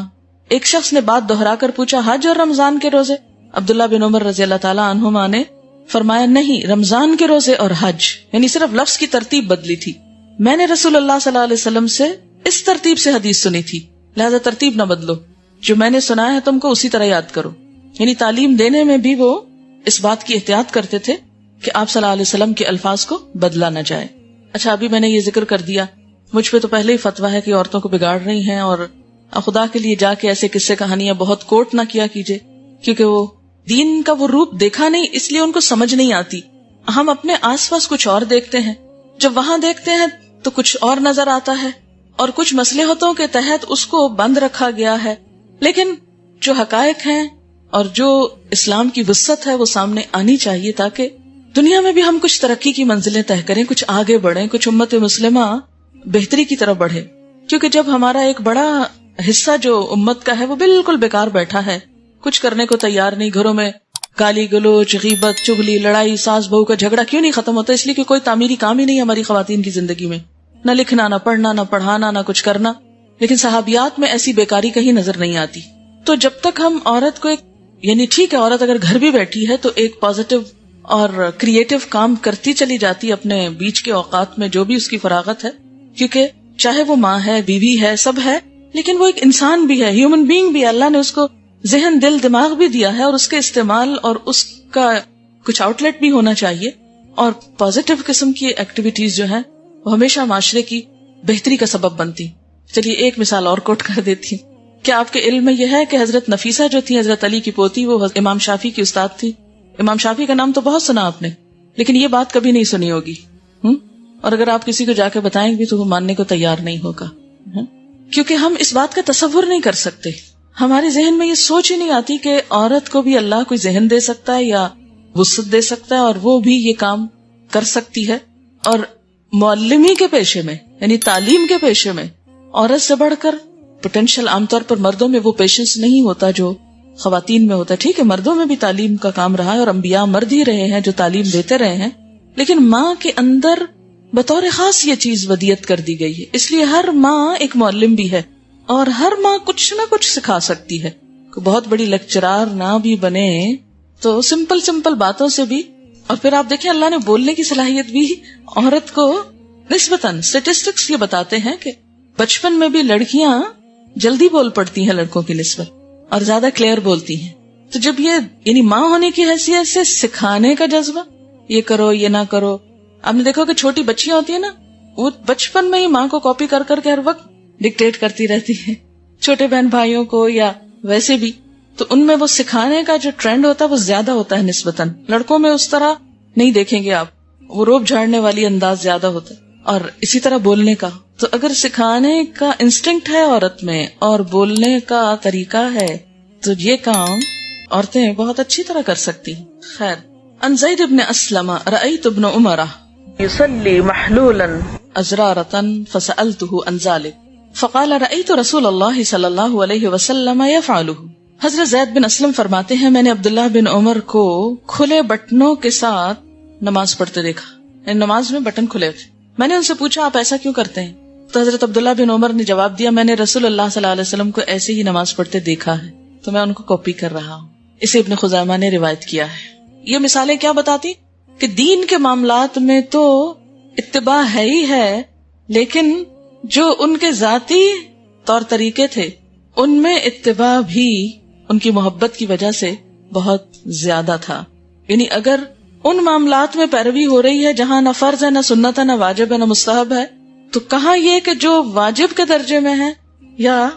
ایک شخص نے بات دہرا کر پوچھا حج اور رمضان کے روزے؟ عبداللہ بن عمر رضی اللہ تعالی عنہما نے فرمایا نہیں، رمضان کے روزے اور حج، یعنی صرف لفظ کی ترتیب بدلی تھی. میں نے رسول اللہ صلی اللہ علیہ وسلم سے اس ترتیب سے حدیث سنی تھی، لہذا ترتیب نہ بدلو، جو میں نے سنا ہے تم کو اسی طرح یاد کرو. یعنی تعلیم دینے میں بھی وہ اس بات کی احتیاط کرتے تھے کہ آپ صلی اللہ علیہ وسلم کے الفاظ کو بدلا نہ جائے. اچھا، ابھی میں نے یہ ذکر کر دیا، مجھ پہ تو پہلے ہی فتویٰ ہے کہ عورتوں کو بگاڑ رہی ہیں، اور خدا کے لیے جا کے ایسے قصے کہانیاں بہت کوٹ نہ کیا کیجیے، کیونکہ وہ دین کا وہ روپ دیکھا نہیں، اس لیے ان کو سمجھ نہیں آتی. ہم اپنے آس پاس کچھ اور دیکھتے ہیں، جب وہاں دیکھتے ہیں تو کچھ اور نظر آتا ہے، اور کچھ مصلحتوں کے تحت اس کو بند رکھا گیا ہے. لیکن جو حقائق ہیں اور جو اسلام کی وسعت ہے وہ سامنے آنی چاہیے، تاکہ دنیا میں بھی ہم کچھ ترقی کی منزلیں طے کریں، کچھ آگے بڑھیں، کچھ امت مسلمہ بہتری کی طرف بڑھے. کیونکہ جب ہمارا ایک بڑا حصہ جو امت کا ہے وہ بالکل بیکار بیٹھا ہے، کچھ کرنے کو تیار نہیں، گھروں میں گالی گلوچ، غیبت، چغلی، لڑائی، ساس بہو کا جھگڑا کیوں نہیں ختم ہوتا؟ اس لیے کہ کوئی تعمیری کام ہی نہیں ہماری خواتین کی زندگی میں، نہ لکھنا، نہ پڑھنا، نہ پڑھانا، نہ کچھ کرنا. لیکن صحابیات میں ایسی بیکاری کہیں نظر نہیں آتی. تو جب تک ہم عورت کو ایک، یعنی ٹھیک ہے عورت اگر گھر بھی بیٹھی ہے تو ایک پازیٹیو اور کریٹو کام کرتی چلی جاتی اپنے بیچ کے اوقات میں جو بھی اس کی فراغت ہے، کیونکہ چاہے وہ ماں ہے، بیوی ہے، سب ہے، لیکن وہ ایک انسان بھی ہے، ہیومن بینگ بھی ہے. اللہ نے اس کو ذہن، دل، دماغ بھی دیا ہے، اور اس کے استعمال اور اس کا کچھ آؤٹ لیٹ بھی ہونا چاہیے. اور پازیٹیو قسم کی ایکٹیویٹیز جو ہیں وہ ہمیشہ معاشرے کی بہتری کا سبب بنتی. چلیے ایک مثال اور کوٹ کر دیتی ہوں. کیا آپ کے علم میں یہ ہے کہ حضرت نفیسہ جو تھی، حضرت علی کی پوتی، وہ امام شافعی کی استاد تھی. امام شافعی کا نام تو بہت سنا آپ نے، لیکن یہ بات کبھی نہیں سنی ہوگی. اور اگر آپ کسی کو جا کے بتائیں بھی تو وہ ماننے کو تیار نہیں ہوگا، کیونکہ ہم اس بات کا تصور نہیں کر سکتے. ہمارے ذہن میں یہ سوچ ہی نہیں آتی کہ عورت کو بھی اللہ کوئی ذہن دے سکتا ہے یا وسعت دے سکتا ہے اور وہ بھی یہ کام کر سکتی ہے. اور معلمی کے پیشے میں، یعنی تعلیم کے پیشے میں، عورت سے بڑھ کر پوٹینشیل عام طور پر مردوں میں وہ پیشنس نہیں ہوتا جو خواتین میں ہوتا ہے. ٹھیک ہے، مردوں میں بھی تعلیم کا کام رہا ہے اور انبیاء مرد ہی رہے ہیں جو تعلیم دیتے رہے ہیں، لیکن ماں کے اندر بطور خاص یہ چیز ودیت کر دی گئی ہے. اس لیے ہر ماں ایک معلم بھی ہے اور ہر ماں کچھ نہ کچھ سکھا سکتی ہے. بہت بڑی لیکچرار نہ بھی بنے تو سمپل باتوں سے بھی. اور پھر آپ دیکھیں اللہ نے بولنے کی صلاحیت بھی عورت کو نسبتاً، اسٹیٹسٹکس یہ بتاتے ہیں کہ بچپن میں بھی لڑکیاں جلدی بول پڑتی ہیں لڑکوں کی نسبت اور زیادہ کلیئر بولتی ہیں. تو جب یہ یعنی ماں ہونے کی حیثیت سے سکھانے کا جذبہ، یہ کرو یہ نہ کرو. آپ نے دیکھو کہ چھوٹی بچیاں ہوتی ہیں نا، وہ بچپن میں ہی ماں کو کاپی کر کر کے ہر وقت ڈکٹیٹ کرتی رہتی ہیں، چھوٹے بہن بھائیوں کو یا ویسے بھی. تو ان میں وہ سکھانے کا جو ٹرینڈ ہوتا ہے وہ زیادہ ہوتا ہے نسبتاً. لڑکوں میں اس طرح نہیں دیکھیں گے آپ، وہ روب جھاڑنے والی انداز زیادہ ہوتا ہے. اور اسی طرح بولنے کا، تو اگر سکھانے کا انسٹنکٹ ہے عورت میں اور بولنے کا طریقہ ہے تو یہ کام عورتیں بہت اچھی طرح کر سکتی ہیں. خیر، عن زید بن اسلم رأیت ابن عمر یصلی محلولا ازرارة فسألته عن ذلك فقال رأیت رسول اللہ صلی اللہ علیہ وسلم یفعلہ. حضرت زید بن اسلم فرماتے ہیں میں نے عبداللہ بن عمر کو کھلے بٹنوں کے ساتھ نماز پڑھتے دیکھا، یعنی نماز میں بٹن کھلے تھے. میں نے ان سے پوچھا آپ ایسا کیوں کرتے ہیں؟ تو حضرت عبداللہ بن عمر نے جواب دیا میں نے رسول اللہ صلی اللہ علیہ وسلم کو ایسے ہی نماز پڑھتے دیکھا ہے تو میں ان کو کاپی کر رہا ہوں. اسے ابن خزیمہ نے روایت کیا ہے. یہ مثالیں کیا بتاتی کہ دین کے معاملات میں تو اتباع ہے ہی ہے، لیکن جو ان کے ذاتی طور طریقے تھے ان میں اتباع بھی ان کی محبت کی وجہ سے بہت زیادہ تھا. یعنی اگر ان معاملات میں پیروی ہو رہی ہے جہاں نہ فرض ہے، نہ سنت ہے، نہ واجب ہے، نہ مستحب ہے، تو کہاں یہ کہ جو واجب کے درجے میں ہے یا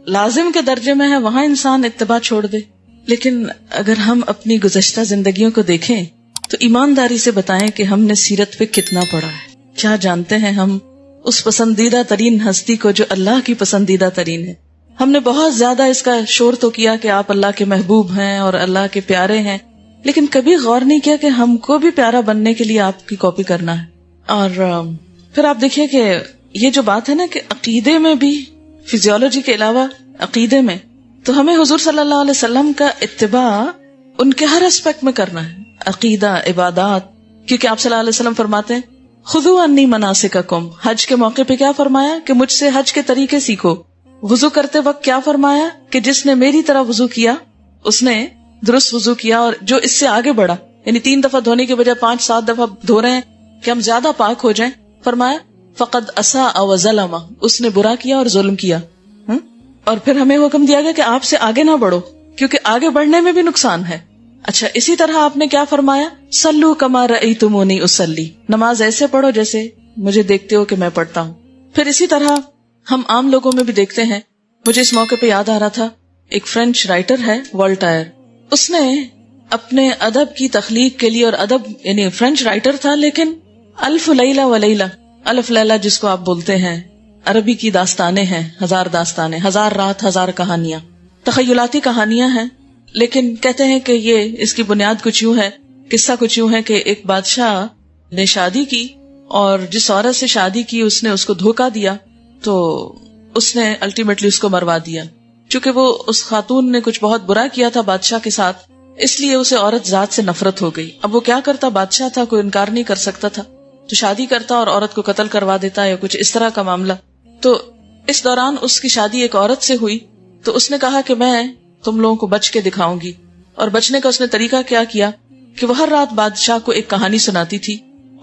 لازم کے درجے میں ہے وہاں انسان اتباع چھوڑ دے. لیکن اگر ہم اپنی گزشتہ زندگیوں کو دیکھیں تو ایمانداری سے بتائیں کہ ہم نے سیرت پہ کتنا پڑھا ہے، کیا جانتے ہیں ہم اس پسندیدہ ترین ہستی کو جو اللہ کی پسندیدہ ترین ہے. ہم نے بہت زیادہ اس کا شور تو کیا کہ آپ اللہ کے محبوب ہیں اور اللہ کے پیارے ہیں، لیکن کبھی غور نہیں کیا کہ ہم کو بھی پیارا بننے کے لیے آپ کی کاپی کرنا ہے. اور پھر آپ دیکھیے کہ یہ جو بات ہے نا کہ عقیدے میں بھی، فزیولوجی کے علاوہ عقیدے میں، تو ہمیں حضور صلی اللہ علیہ وسلم کا اتباع ان کے ہر اسپیکٹ میں کرنا ہے، عقیدہ، عبادات. کیونکہ آپ صلی اللہ علیہ وسلم فرماتے ہیں خذوا عنی مناسککم. حج کے موقع پہ کیا فرمایا کہ مجھ سے حج کے طریقے سیکھو. وضو کرتے وقت کیا فرمایا کہ جس نے میری طرح وضو کیا اس نے درست وضو کیا، اور جو اس سے آگے بڑھا یعنی 3 دفعہ دھونے کے بجائے 5-7 دفعہ دھو رہے ہیں کہ ہم زیادہ پاک ہو جائیں، فرمایا فقد اساء وظلم، اس نے برا کیا اور ظلم کیا. اور پھر ہمیں حکم دیا گیا کہ آپ سے آگے نہ بڑھو کیونکہ آگے بڑھنے میں بھی نقصان ہے. اچھا، اسی طرح آپ نے کیا فرمایا صلو کما رأیتمونی اصلی، نماز ایسے پڑھو جیسے مجھے دیکھتے ہو کہ میں پڑھتا ہوں. پھر اسی طرح ہم عام لوگوں میں بھی دیکھتے ہیں. مجھے اس موقع پہ یاد آ رہا تھا، ایک فرینچ رائٹر ہے والٹائر، اس نے اپنے ادب کی تخلیق کے لیے، اور ادب یعنی فرینچ رائٹر تھا لیکن الف لیلہ و لیلہ، الف لیلہ جس کو آپ بولتے ہیں، عربی کی داستانیں ہیں، 1000 داستانیں، 1000 رات 1000 کہانیاں، تخیلاتی کہانیاں ہیں. لیکن کہتے ہیں کہ یہ اس کی بنیاد کچھ یوں ہے، قصہ کچھ یوں ہے کہ ایک بادشاہ نے شادی کی اور جس عورت سے شادی کی اس نے اس کو دھوکہ دیا تو اس نے الٹیمیٹلی اس کو مروا دیا. چونکہ وہ اس خاتون نے کچھ بہت برا کیا تھا بادشاہ کے ساتھ، اس لیے اسے عورت ذات سے نفرت ہو گئی. اب وہ کیا کرتا، بادشاہ تھا، کوئی انکار نہیں کر سکتا تھا، تو شادی کرتا اور عورت کو قتل کروا دیتا یا کچھ اس طرح کا معاملہ. تو اس دوران اس کی شادی ایک عورت سے ہوئی تو اس نے کہا کہ میں تم لوگوں کو بچ کے دکھاؤں گی. اور بچنے کا اس نے طریقہ کیا کہ وہ ہر رات بادشاہ کو ایک کہانی سناتی تھی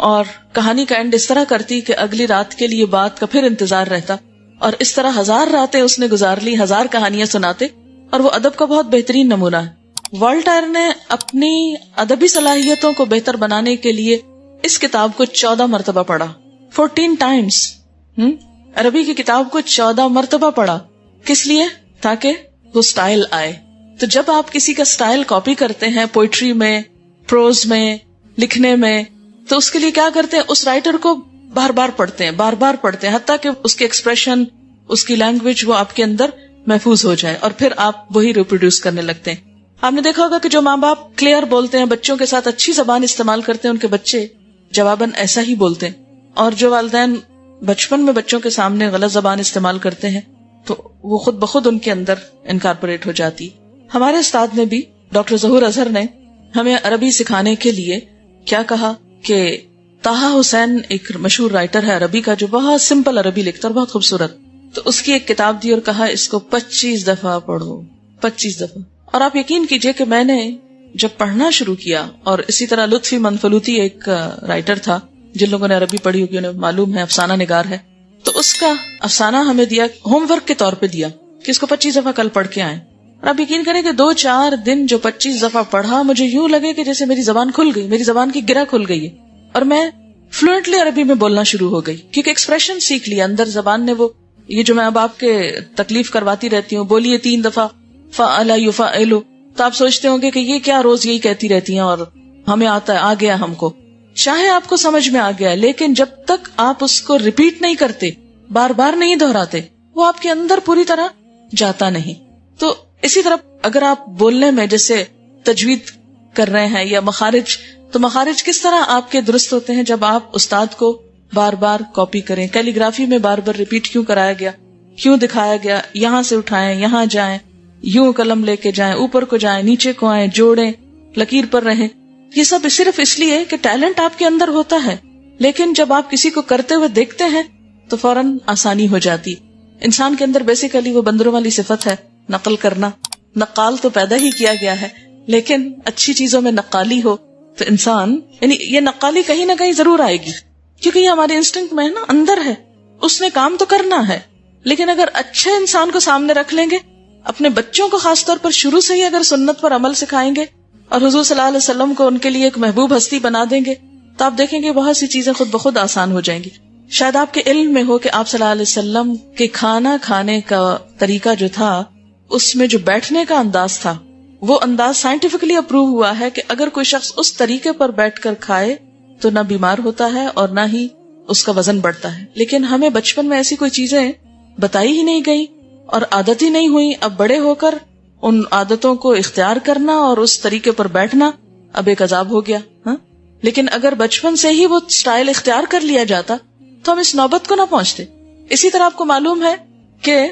اور کہانی کا اینڈ اس طرح کرتی کہ اگلی رات کے لیے بات کا پھر انتظار رہتا، اور اس طرح 1000 راتیں اس نے گزار لی، 1000 کہانیاں سناتے، اور وہ ادب کا بہت بہترین نمونہ ہے۔ والٹائر نے اپنی ادبی صلاحیتوں کو بہتر بنانے کے لیے اس کتاب کو 14 مرتبہ پڑھا، 14 ٹائمز۔ عربی کی کتاب کو 14 مرتبہ پڑھا، کس لیے؟ تاکہ وہ سٹائل آئے۔ تو جب آپ کسی کا سٹائل کاپی کرتے ہیں پوئٹری میں، پروز میں، لکھنے میں، تو اس کے لیے کیا کرتے ہیں؟ اس رائٹر کو بار بار پڑھتے ہیں، بار بار پڑھتے ہیں، حتیٰ کہ اس کے ایکسپریشن، اس کی لینگویج وہ آپ کے اندر محفوظ ہو جائے، اور پھر آپ وہی ریپروڈیوس کرنے لگتے ہیں۔ آپ نے دیکھا ہوگا کہ جو ماں باپ کلیئر بولتے ہیں، بچوں کے ساتھ اچھی زبان استعمال کرتے ہیں، ان کے بچے جواباً ایسا ہی بولتے ہیں، اور جو والدین بچپن میں بچوں کے سامنے غلط زبان استعمال کرتے ہیں تو وہ خود بخود ان کے اندر انکارپوریٹ ہو جاتی۔ ہمارے استاد نے بھی، ڈاکٹر ظہور اظہر نے ہمیں عربی سکھانے کے لیے کیا کہا کہ طاہا حسین ایک مشہور رائٹر ہے عربی کا جو بہت سمپل عربی لکھتا ہے اور بہت خوبصورت، تو اس کی ایک کتاب دی اور کہا اس کو 25 دفعہ پڑھو، 25 دفعہ۔ اور آپ یقین کیجئے کہ میں نے جب پڑھنا شروع کیا، اور اسی طرح لطفی منفلوطی ایک رائٹر تھا، جن لوگوں نے عربی پڑھی ہوگی انہیں معلوم ہے، افسانہ نگار ہے، تو اس کا افسانہ ہمیں دیا، ہوم ورک کے طور پہ دیا کہ اس کو 25 دفعہ کل پڑھ کے آئیں۔ اور آپ یقین کریں کہ 2-4 دن جو 25 دفعہ پڑھا، مجھے یوں لگے کہ جیسے میری زبان کھل گئی، میری زبان کی گرہ کھل گئی ہے، اور میں فلوئنٹلی عربی میں بولنا شروع ہو گئی، کیونکہ ایکسپریشن سیکھ لیا اندر زبان نے۔ وہ یہ جو میں اب آپ کے تکلیف کرواتی رہتی ہوں، بولیے 3 دفعہ فعل یفعل، تو آپ سوچتے ہوں گے کہ یہ کیا روز یہی کہتی رہتی ہیں اور ہمیں آتا ہے، آ گیا ہم کو، چاہے آپ کو سمجھ میں آ گیا ہے، لیکن جب تک آپ اس کو ریپیٹ نہیں کرتے، بار بار نہیں دہراتے، وہ آپ کے اندر پوری طرح جاتا نہیں۔ تو اسی طرح اگر آپ بولنے میں جیسے تجوید کر رہے ہیں یا مخارج، تو مخارج کس طرح آپ کے درست ہوتے ہیں؟ جب آپ استاد کو بار بار کاپی کریں۔ کیلیگرافی میں بار بار ریپیٹ کیوں کرایا گیا، کیوں دکھایا گیا؟ یہاں سے اٹھائیں، یہاں جائیں، یوں قلم لے کے جائیں، اوپر کو جائیں، نیچے کو آئیں، جوڑیں، لکیر پر رہیں۔ یہ سب صرف اس لیے کہ ٹیلنٹ آپ کے اندر ہوتا ہے، لیکن جب آپ کسی کو کرتے ہوئے دیکھتے ہیں تو فوراً آسانی ہو جاتی۔ انسان کے اندر بیسیکلی وہ بندروں والی صفت ہے، نقل کرنا۔ نقال تو پیدا ہی کیا گیا ہے، لیکن اچھی چیزوں میں نقالی ہو تو انسان، یعنی یہ نقالی کہیں نہ کہیں ضرور آئے گی، کیونکہ یہ ہمارے انسٹنکٹ میں ہے نا، اندر ہے، اس نے کام تو کرنا ہے۔ لیکن اگر اچھے انسان کو سامنے رکھ لیں گے، اپنے بچوں کو خاص طور پر شروع سے ہی اگر سنت پر عمل سکھائیں گے اور حضور صلی اللہ علیہ وسلم کو ان کے لیے ایک محبوب ہستی بنا دیں گے، تو آپ دیکھیں گے بہت سی چیزیں خود بخود آسان ہو جائیں گی۔ شاید آپ کے علم میں ہو کہ آپ صلی اللہ علیہ وسلم کے کھانا کھانے کا طریقہ جو تھا، اس میں جو بیٹھنے کا انداز تھا، وہ انداز سائنٹیفکلی اپروو ہوا ہے کہ اگر کوئی شخص اس طریقے پر بیٹھ کر کھائے تو نہ بیمار ہوتا ہے اور نہ ہی اس کا وزن بڑھتا ہے۔ لیکن ہمیں بچپن میں ایسی کوئی چیزیں بتائی ہی نہیں گئی اور عادت ہی نہیں ہوئی۔ اب بڑے ہو کر ان عادتوں کو اختیار کرنا اور اس طریقے پر بیٹھنا اب ایک عذاب ہو گیا۔ لیکن اگر بچپن سے ہی وہ سٹائل اختیار کر لیا جاتا تو ہم اس نوبت کو نہ پہنچتے۔ اسی طرح آپ کو معلوم ہے کہ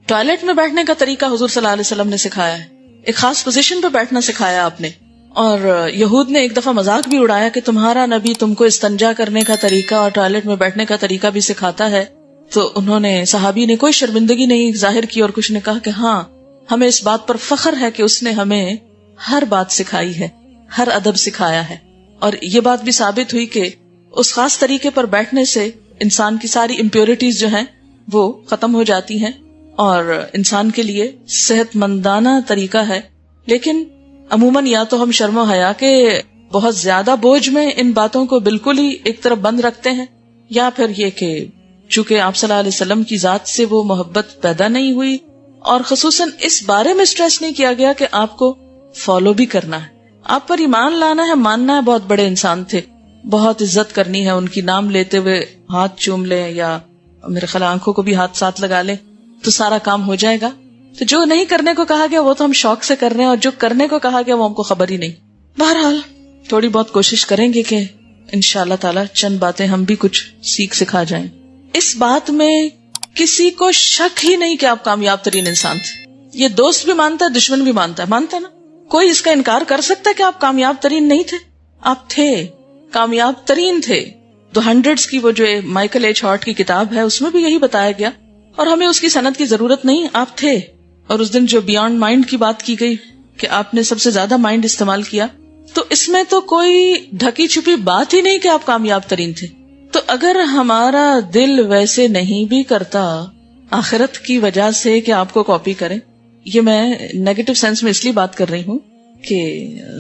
ٹوائلٹ میں بیٹھنے کا طریقہ حضور صلی اللہ علیہ وسلم نے سکھایا ہے، ایک خاص پوزیشن پہ بیٹھنا سکھایا آپ نے۔ اور یہود نے ایک دفعہ مذاق بھی اڑایا کہ تمہارا نبی تم کو استنجا کرنے کا طریقہ اور ٹوائلٹ میں بیٹھنے کا طریقہ بھی سکھاتا ہے۔ تو انہوں نے، صحابی نے کوئی شرمندگی نہیں ظاہر کی اور کچھ نے کہا کہ ہاں، ہمیں اس بات پر فخر ہے کہ اس نے ہمیں ہر بات سکھائی ہے، ہر ادب سکھایا ہے۔ اور یہ بات بھی ثابت ہوئی کہ اس خاص طریقے پر بیٹھنے سے انسان کی ساری امپیورٹیز جو ہیں وہ ختم ہو جاتی ہیں اور انسان کے لیے صحت مندانہ طریقہ ہے۔ لیکن عموماً یا تو ہم شرم و حیا کے بہت زیادہ بوجھ میں ان باتوں کو بالکل ہی ایک طرف بند رکھتے ہیں، یا پھر یہ کہ چونکہ آپ صلی اللہ علیہ وسلم کی ذات سے وہ محبت پیدا نہیں ہوئی، اور خصوصاً اس بارے میں سٹریس نہیں کیا گیا کہ آپ کو فالو بھی کرنا ہے، آپ پر ایمان لانا ہے، ماننا ہے بہت بڑے انسان تھے، بہت عزت کرنی ہے، ان کی نام لیتے ہوئے ہاتھ چوم لیں یا میرے خیال آنکھوں کو بھی ہاتھ ساتھ لگا لیں تو سارا کام ہو جائے گا۔ تو جو نہیں کرنے کو کہا گیا وہ تو ہم شوق سے کر رہے ہیں، اور جو کرنے کو کہا گیا وہ ہم کو خبر ہی نہیں۔ بہرحال تھوڑی بہت کوشش کریں گے کہ انشاءاللہ تعالی چند باتیں ہم بھی کچھ سیکھ سکھا جائیں۔ اس بات میں کسی کو شک ہی نہیں کہ آپ کامیاب ترین انسان تھے، یہ دوست بھی مانتا ہے، دشمن بھی مانتا ہے نا؟ کوئی اس کا انکار کر سکتا ہے کہ آپ کامیاب ترین نہیں تھے؟ آپ تھے، کامیاب ترین تھے۔ تو ہنڈریڈز کی وہ جو مائیکل ایچ ہارٹ کی کتاب ہے اس میں بھی یہی بتایا گیا، اور ہمیں اس کی سند کی ضرورت نہیں، آپ تھے۔ اور اس دن جو بیانڈ مائنڈ کی بات کی گئی کہ آپ نے سب سے زیادہ مائنڈ استعمال کیا، تو اس میں تو کوئی ڈھکی چھپی بات ہی نہیں کہ آپ کامیاب ترین تھے. تو اگر ہمارا دل ویسے نہیں بھی کرتا آخرت کی وجہ سے کہ آپ کو کاپی کریں، یہ میں نیگیٹو سینس میں اس لیے بات کر رہی ہوں کہ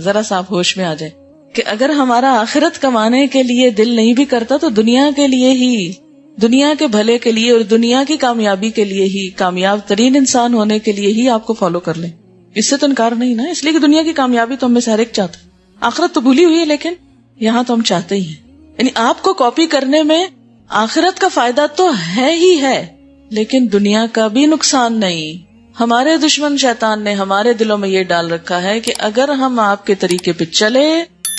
ذرا سا آپ ہوش میں آ جائے کہ اگر ہمارا آخرت کمانے کے لیے دل نہیں بھی کرتا تو دنیا کے لیے ہی، دنیا کے بھلے کے لیے اور دنیا کی کامیابی کے لیے ہی، کامیاب ترین انسان ہونے کے لیے ہی آپ کو فالو کر لیں. اس سے تو انکار نہیں نا، اس لیے کہ دنیا کی کامیابی تو ہم میں سے ہر ایک چاہتا ہے. آخرت تو بھولی ہوئی ہے لیکن یہاں تو ہم چاہتے ہی ہیں. یعنی آپ کو کاپی کرنے میں آخرت کا فائدہ تو ہے ہی ہے، لیکن دنیا کا بھی نقصان نہیں. ہمارے دشمن شیطان نے ہمارے دلوں میں یہ ڈال رکھا ہے کہ اگر ہم آپ کے طریقے پہ چلے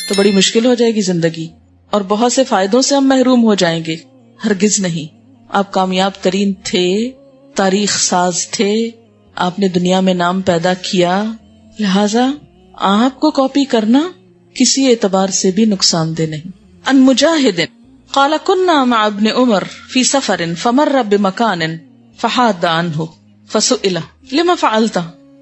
تو بڑی مشکل ہو جائے گی زندگی اور بہت سے فائدوں سے ہم محروم ہو جائیں گے. ہرگز نہیں. آپ کامیاب ترین تھے، تاریخ ساز تھے، آپ نے دنیا میں نام پیدا کیا، لہذا آپ کو کاپی کرنا کسی اعتبار سے بھی نقصان دہ نہیں. ان مجاہد قال كنا مع ابن عمر في سفر فمر بمكان فحاد عنه فسئل لما فعلت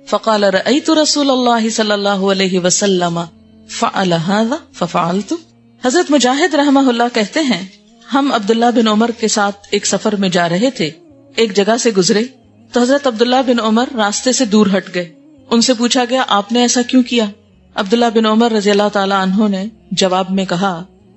فقال رأيت رسول الله صلى الله عليه وسلم فعل هذا ففعلت. حضرت مجاہد رحمہ اللہ کہتے ہیں ہم عبداللہ بن عمر کے ساتھ ایک سفر میں جا رہے تھے، ایک جگہ سے گزرے تو حضرت عبداللہ بن عمر راستے سے دور ہٹ گئے. ان سے پوچھا گیا آپ نے ایسا کیوں کیا؟ عبداللہ بن عمر رضی اللہ تعالی عنہ نے جواب میں کہا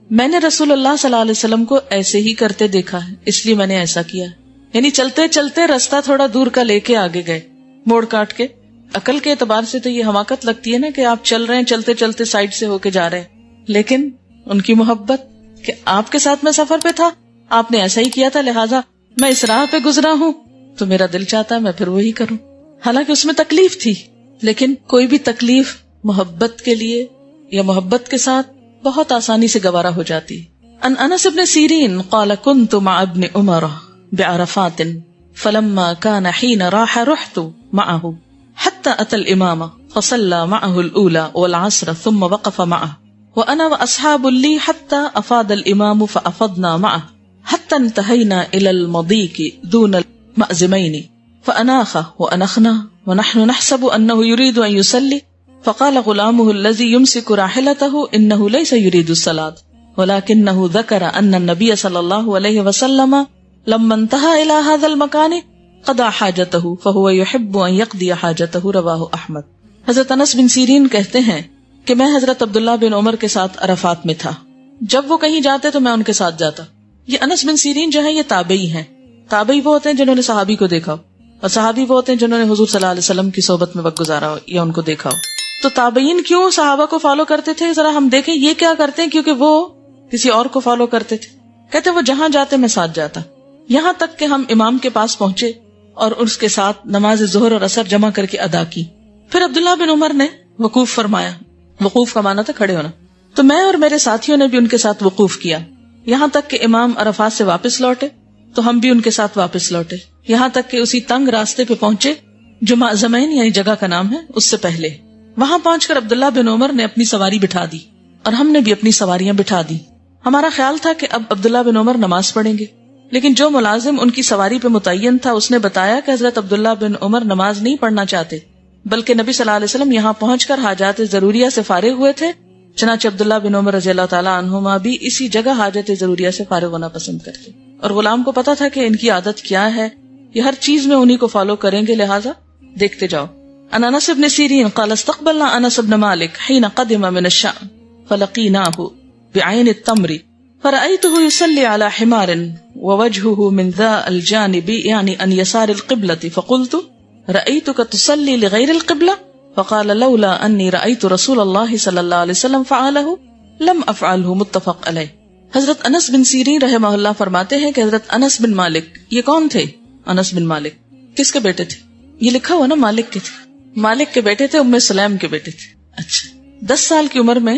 میں نے رسول اللہ صلی اللہ علیہ وسلم کو ایسے ہی کرتے دیکھا ہے اس لیے میں نے ایسا کیا. یعنی چلتے چلتے راستہ تھوڑا دور کا لے کے آگے گئے، موڑ کاٹ کے. عقل کے اعتبار سے تو یہ حماقت لگتی ہے نا کہ آپ چل رہے ہیں، چلتے چلتے سائڈ سے ہو کے جا رہے ہیں، لیکن ان کی محبت کہ آپ کے ساتھ میں سفر پہ تھا، آپ نے ایسا ہی کیا تھا، لہٰذا میں اس راہ پہ گزرا ہوں تو میرا دل چاہتا ہے میں پھر وہی کروں. حالانکہ اس میں تکلیف تھی، لیکن کوئی بھی تکلیف محبت کے لیے یا محبت کے ساتھ بہت آسانی سے گوارا ہو جاتی. ان انس بن سیرین قال كنت مع ابن عمر بعرفات فلما كان حين راح رحت معه حتى اتى الامام فصلى معه الاولى والعصر ثم وقف معه وانا واصحاب لي حتى افاض الامام فافضنا معه حتى انتهينا الى المضيق دون المأزمين فاناخ وانخنا ونحن نحسب انه يريد ان يصلي فقال غلامه الذي يمسك راحلته انه ليس يريد الصلاة ولكنه ذكر ان النبي صلى الله عليه وسلم لما انتهى الى هذا المكان قضى حاجته فهو يحب ان يقضي حاجته. رواه احمد. حضرت انس بن سیرین کہتے ہیں کہ میں حضرت عبداللہ بن عمر کے ساتھ عرفات میں تھا، جب وہ کہیں جاتے تو میں ان کے ساتھ جاتا. یہ انس بن سیرین جو ہے یہ تابعی ہیں. تابعی وہ ہوتے ہیں جنہوں نے صحابی کو دیکھا ہو، اور صحابی وہ ہوتے ہیں جنہوں نے حضور صلی اللہ علیہ وسلم کی صحبت میں وقت گزارا ہو یا ان کو دیکھا ہو. تو تابعین کیوں صحابہ کو فالو کرتے تھے؟ ذرا ہم دیکھیں یہ کیا کرتے ہیں. کیونکہ وہ کسی اور کو فالو کرتے تھے. کہتے وہ جہاں جاتے میں ساتھ جاتا، یہاں تک کہ ہم امام کے پاس پہنچے اور اس کے ساتھ نماز ظہر اور عصر جمع کر کے ادا کی. پھر عبداللہ بن عمر نے وقوف فرمایا. وقوف کا معنی تھا کھڑے ہونا. تو میں اور میرے ساتھیوں نے بھی ان کے ساتھ وقوف کیا، یہاں تک کہ امام عرفات سے واپس لوٹے تو ہم بھی ان کے ساتھ واپس لوٹے، یہاں تک کہ اسی تنگ راستے پہ پہنچے جو معزمین یعنی جگہ کا نام ہے اس سے پہلے. وہاں پہنچ کر عبداللہ بن عمر نے اپنی سواری بٹھا دی اور ہم نے بھی اپنی سواریاں بٹھا دی. ہمارا خیال تھا کہ اب عبداللہ بن عمر نماز پڑھیں گے، لیکن جو ملازم ان کی سواری پہ متعین تھا اس نے بتایا کہ حضرت عبداللہ بن عمر نماز نہیں پڑھنا چاہتے، بلکہ نبی صلی اللہ علیہ وسلم یہاں پہنچ کر حاجات ضروریہ سے فارغ ہوئے تھے. چنانچہ عبداللہ بن عمر رضی اللہ تعالیٰ عنہما بھی اسی جگہ حاجت ضروریہ سے فارغ ہونا پسند کرتے، اور غلام کو پتا تھا کہ ان کی عادت کیا ہے، یہ ہر چیز میں انہی کو فالو کریں گے، لہٰذا دیکھتے جاؤ. ان انس بن سیرین قال استقبلنا انس بن مالک حين قدم من الشام فلقيناه بعين التمر فرأيته يصلي على حمار ووجهه من ذا الجانب يعني عن يسار القبلة فقلت رأيتك تصلي لغير القبلة فقال لولا أني رأيت رسول الله صلى الله عليه وسلم فعله لم أفعله. متفق علیہ. حضرت انس بن سیرین رحمہ اللہ فرماتے ہیں کہ حضرت انس بن مالک، یہ کون تھے؟ انس بن مالک کس کے بیٹے تھے؟ یہ لکھا ہوا نا مالک کے تھے. مالک کے بیٹے تھے، ام سلیم کے بیٹے تھے. اچھا، 10 سال کی عمر میں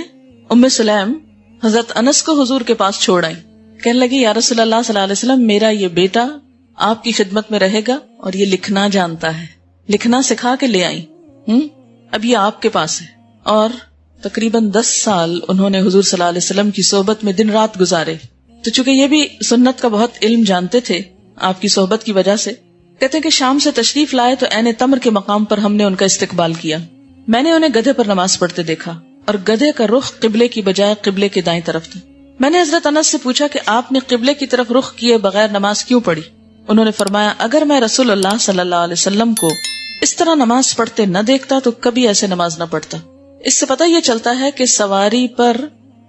ام سلیم حضرت انس کو حضور کے پاس چھوڑ آئی. کہنے لگی یا رسول اللہ صلی اللہ علیہ وسلم میرا یہ بیٹا آپ کی خدمت میں رہے گا اور یہ لکھنا جانتا ہے، لکھنا سکھا کے لے آئی. اب یہ آپ کے پاس ہے. اور تقریباً 10 سال انہوں نے حضور صلی اللہ علیہ وسلم کی صحبت میں دن رات گزارے. تو چونکہ یہ بھی سنت کا بہت علم جانتے تھے آپ کی صحبت کی وجہ سے، کہتے ہیں کہ شام سے تشریف لائے تو عین تمر کے مقام پر ہم نے ان کا استقبال کیا. میں نے انہیں گدھے پر نماز پڑھتے دیکھا اور گدھے کا رخ قبلے کی بجائے قبلے کے دائیں طرف تھا۔ میں نے حضرت انس سے پوچھا کہ آپ نے قبلے کی طرف رخ کیے بغیر نماز کیوں پڑھی؟ انہوں نے فرمایا اگر میں رسول اللہ صلی اللہ علیہ وسلم کو اس طرح نماز پڑھتے نہ دیکھتا تو کبھی ایسے نماز نہ پڑھتا۔ اس سے پتہ یہ چلتا ہے کہ سواری پر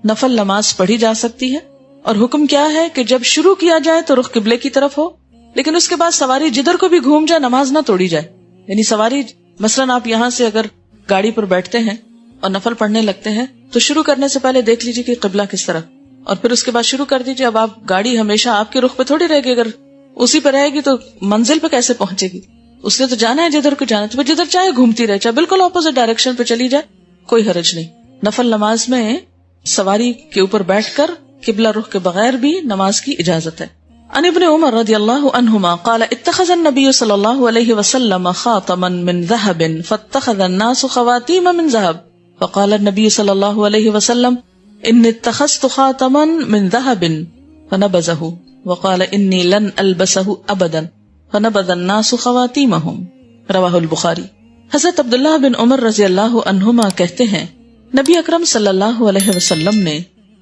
نفل نماز پڑھی جا سکتی ہے، اور حکم کیا ہے کہ جب شروع کیا جائے تو رخ قبلے کی طرف ہو، لیکن اس کے بعد سواری جدھر کو بھی گھوم جائے نماز نہ توڑی جائے۔ یعنی سواری مثلاً آپ یہاں سے اگر گاڑی پر بیٹھتے ہیں اور نفل پڑھنے لگتے ہیں تو شروع کرنے سے پہلے دیکھ لیجیے کہ قبلہ کس طرف، اور پھر اس کے بعد شروع کر دیجیے۔ اب آپ گاڑی ہمیشہ آپ کے رخ پہ تھوڑی رہے گی، اگر اسی پہ رہے گی تو منزل پہ کیسے پہنچے گی؟ اس نے تو جانا ہے جدھر کو جانا ہے، تو جدھر چاہے گھومتی رہے، چاہے بالکل اپوزٹ ڈائریکشن پہ چلی جائے، کوئی حرج نہیں۔ نفل نماز میں سواری کے اوپر بیٹھ کر قبلہ رخ کے بغیر بھی نماز کی اجازت ہے۔ عن ابن عمر رضی اللہ عنہما قال اتخذ النبی صلی اللہ علیہ وسلم خاتما من ذهب فاتخذ الناس خواتیم من ذهب فقال النبی صلی اللہ علیہ وسلم ان اتخذت خاتما من ذهب فنبذه وقال انی لن البسه ابدا فنبذ الناس خواتیمهم رواہ البخاری۔ حضرت عبداللہ بن عمر رضی اللہ عنہما کہتے ہیں نبی اکرم صلی اللہ علیہ وسلم نے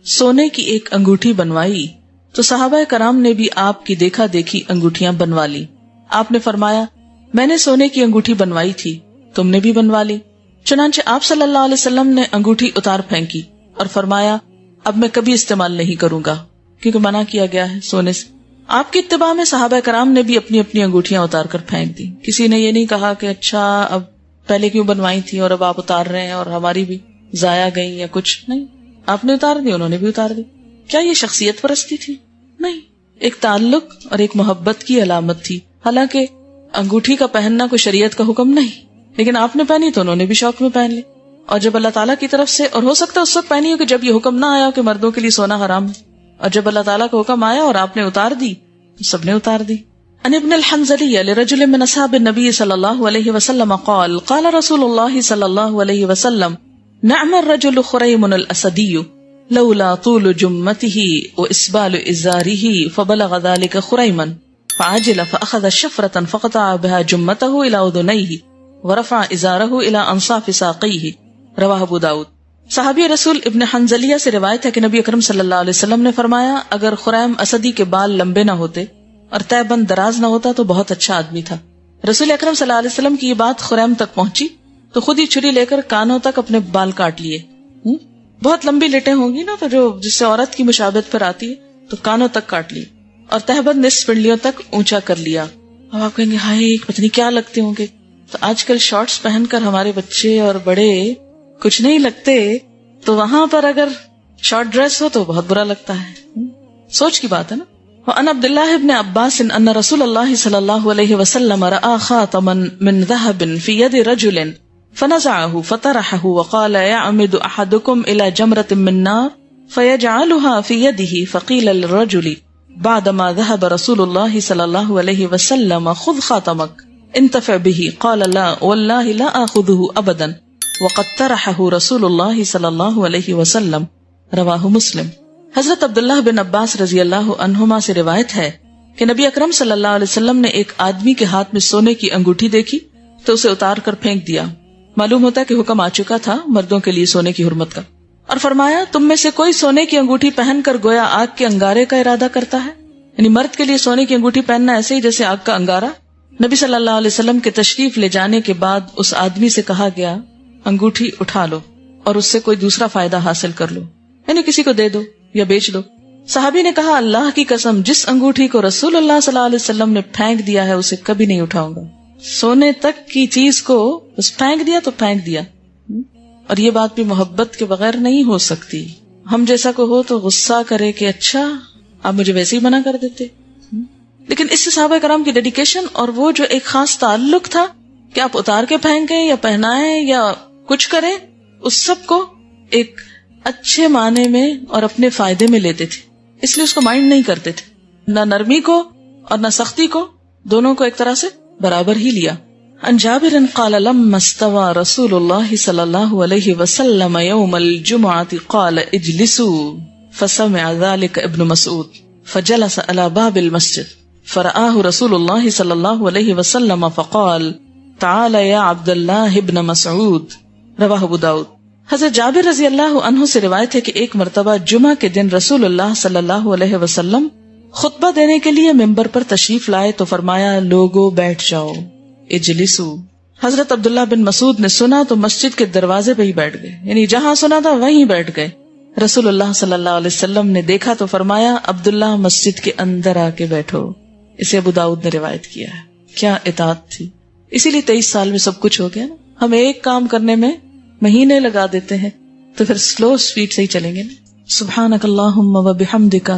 سونے کی ایک انگوٹھی بنوائی تو صحابہ کرام نے بھی آپ کی دیکھا دیکھی انگوٹھیاں بنوا لی۔ آپ نے فرمایا میں نے سونے کی انگوٹھی بنوائی تھی، تم نے بھی بنوا لی۔ چنانچہ آپ صلی اللہ علیہ وسلم نے انگوٹھی اتار پھینکی اور فرمایا اب میں کبھی استعمال نہیں کروں گا، کیونکہ منع کیا گیا ہے سونے سے۔ آپ کی اتباع میں صحابہ کرام نے بھی اپنی اپنی انگوٹھیاں اتار کر پھینک دی۔ کسی نے یہ نہیں کہا کہ اچھا اب پہلے کیوں بنوائی تھی اور اب آپ اتار رہے ہیں اور ہماری بھی ضائع گئی یا کچھ نہیں، آپ نے اتار دی، انہوں نے بھی اتار دی۔ کیا یہ شخصیت پرستی تھی؟ نہیں، ایک تعلق اور ایک محبت کی علامت تھی۔ حالانکہ انگوٹھی کا پہننا کوئی شریعت کا حکم نہیں، لیکن آپ نے پہنی تو انہوں نے بھی شوق میں پہن لی، اور جب اللہ تعالیٰ کی طرف سے، اور ہو سکتا ہے اس وقت پہنی ہو کہ جب یہ حکم نہ آیا کہ مردوں کے لیے سونا حرام ہے، اور جب اللہ تعالیٰ کا حکم آیا اور آپ نے اتار دی تو سب نے اتار دی۔ عن ابن الحنظلی لرجل من اصحاب النبی صلی اللہ علیہ وسلم قال قال رسول اللہ صلی اللہ علیہ وسلم نعم الرجل خریم الاسدی لولا طول جمته واسبال ازاره فبلغ ذلك خریما فعجل فاخذ شفرة فقطع بها جمته الى اذنيه ورفع ازاره الى انصاف ساقيه رواہ ابو داؤد۔ صحابی رسول ابن حنظلیہ سے روایت ہے کہ نبی اکرم صلی اللہ علیہ وسلم نے فرمایا اگر خریم اسدی کے بال لمبے نہ ہوتے اور تہ بند دراز نہ ہوتا تو بہت اچھا آدمی تھا۔ رسول اکرم صلی اللہ علیہ وسلم کی یہ بات خریم تک پہنچی تو خود ہی چھری لے کر کانوں تک اپنے بال کاٹ لیے۔ بہت لمبی لٹیں ہوں گی نا تو جو جس سے عورت کی مشابہت پر آتی ہے، تو کانوں تک کاٹ لی اور تہبند نصف پنڈلیوں تک اونچا کر لیا۔ اب آپ کہیں گے ہائے پتہ نہیں کیا لگتے ہوں گے، تو آج کل شارٹس پہن کر ہمارے بچے اور بڑے کچھ نہیں لگتے، تو وہاں پر اگر شارٹ ڈریس ہو تو بہت برا لگتا ہے۔ سوچ کی بات ہے نا۔ وعن عبد الله بن عباس ان رسول الله صلى الله عليه وسلم رأى خاتما من ذهب في يد رجل فنزعه فطرحه وقال يعمد احدكم الى جمرة من نار فيجعلها في يده فقيل للرجل بعدما ذهب رسول الله صلى الله عليه وسلم خذ خاتمك انتفع به قال لا والله لا آخذه ابدا وقد طرحه رسول الله صلى الله عليه وسلم رواہ مسلم۔ حضرت عبداللہ بن عباس رضی اللہ عنہما سے روایت ہے کہ نبی اکرم صلی اللہ علیہ وسلم نے ایک آدمی کے ہاتھ میں سونے کی انگوٹھی دیکھی تو اسے اتار کر پھینک دیا۔ معلوم ہوتا ہے کہ حکم آ چکا تھا مردوں کے لیے سونے کی حرمت کا، اور فرمایا تم میں سے کوئی سونے کی انگوٹھی پہن کر گویا آگ کے انگارے کا ارادہ کرتا ہے، یعنی مرد کے لیے سونے کی انگوٹھی پہننا ایسے ہی جیسے آگ کا انگارہ۔ نبی صلی اللہ علیہ وسلم کے تشریف لے جانے کے بعد اس آدمی سے کہا گیا انگوٹھی اٹھا لو اور اس سے کوئی دوسرا فائدہ حاصل کر لو، یعنی کسی کو دے دو یا بیچ دو۔ صحابی نے کہا اللہ کی قسم جس انگوٹھی کو رسول اللہ صلی اللہ علیہ وسلم نے پھینک دیا ہے اسے کبھی نہیں اٹھاؤں گا۔ سونے تک کی چیز کو بس پھینک دیا تو پھینک دیا، اور یہ بات بھی محبت کے بغیر نہیں ہو سکتی۔ ہم جیسا کو ہو تو غصہ کرے کہ اچھا آپ مجھے ویسے ہی منع کر دیتے، لیکن اس سے صحابہ کرام کی ڈیڈیکیشن اور وہ جو ایک خاص تعلق تھا کہ آپ اتار کے پھینکیں یا پہنائیں یا کچھ کریں، اس سب کو ایک اچھے معنی میں اور اپنے فائدے میں لیتے تھے، اس لیے اس کو مائنڈ نہیں کرتے تھے، نہ نرمی کو اور نہ سختی کو، دونوں کو ایک طرح سے برابر ہی لیا۔ عن جابر قال لما استوى رسول الله صلی اللہ علیہ وسلم يوم الجمعة قال اجلسوا فسمع ذلك ابن مسعود فجلس على باب المسجد فرآه رسول الله صلی اللہ علیہ وسلم فقال تعال يا عبد الله ابن مسعود رواہ ابو داؤد۔ حضرت جابر رضی اللہ عنہ سے روایت ہے کہ ایک مرتبہ جمعہ کے دن رسول اللہ صلی اللہ علیہ وسلم خطبہ دینے کے لیے ممبر پر تشریف لائے تو فرمایا لوگو بیٹھ جاؤ، اجلسو۔ حضرت عبداللہ بن مسعود نے سنا تو مسجد کے دروازے پہ ہی بیٹھ گئے، یعنی جہاں سنا تھا وہیں بیٹھ گئے۔ رسول اللہ صلی اللہ علیہ وسلم نے دیکھا تو فرمایا عبداللہ مسجد کے اندر آ کے بیٹھو۔ اسے ابو داؤد نے روایت کیا ہے۔ کیا اطاعت تھی، اسی لیے 23 سال میں سب کچھ ہو گیا نا۔ ہم ایک کام کرنے میں مہینے لگا دیتے ہیں، تو پھر سلو سپیڈ سے ہی چلیں گے نا۔ سبحانک اللہم و بحمدک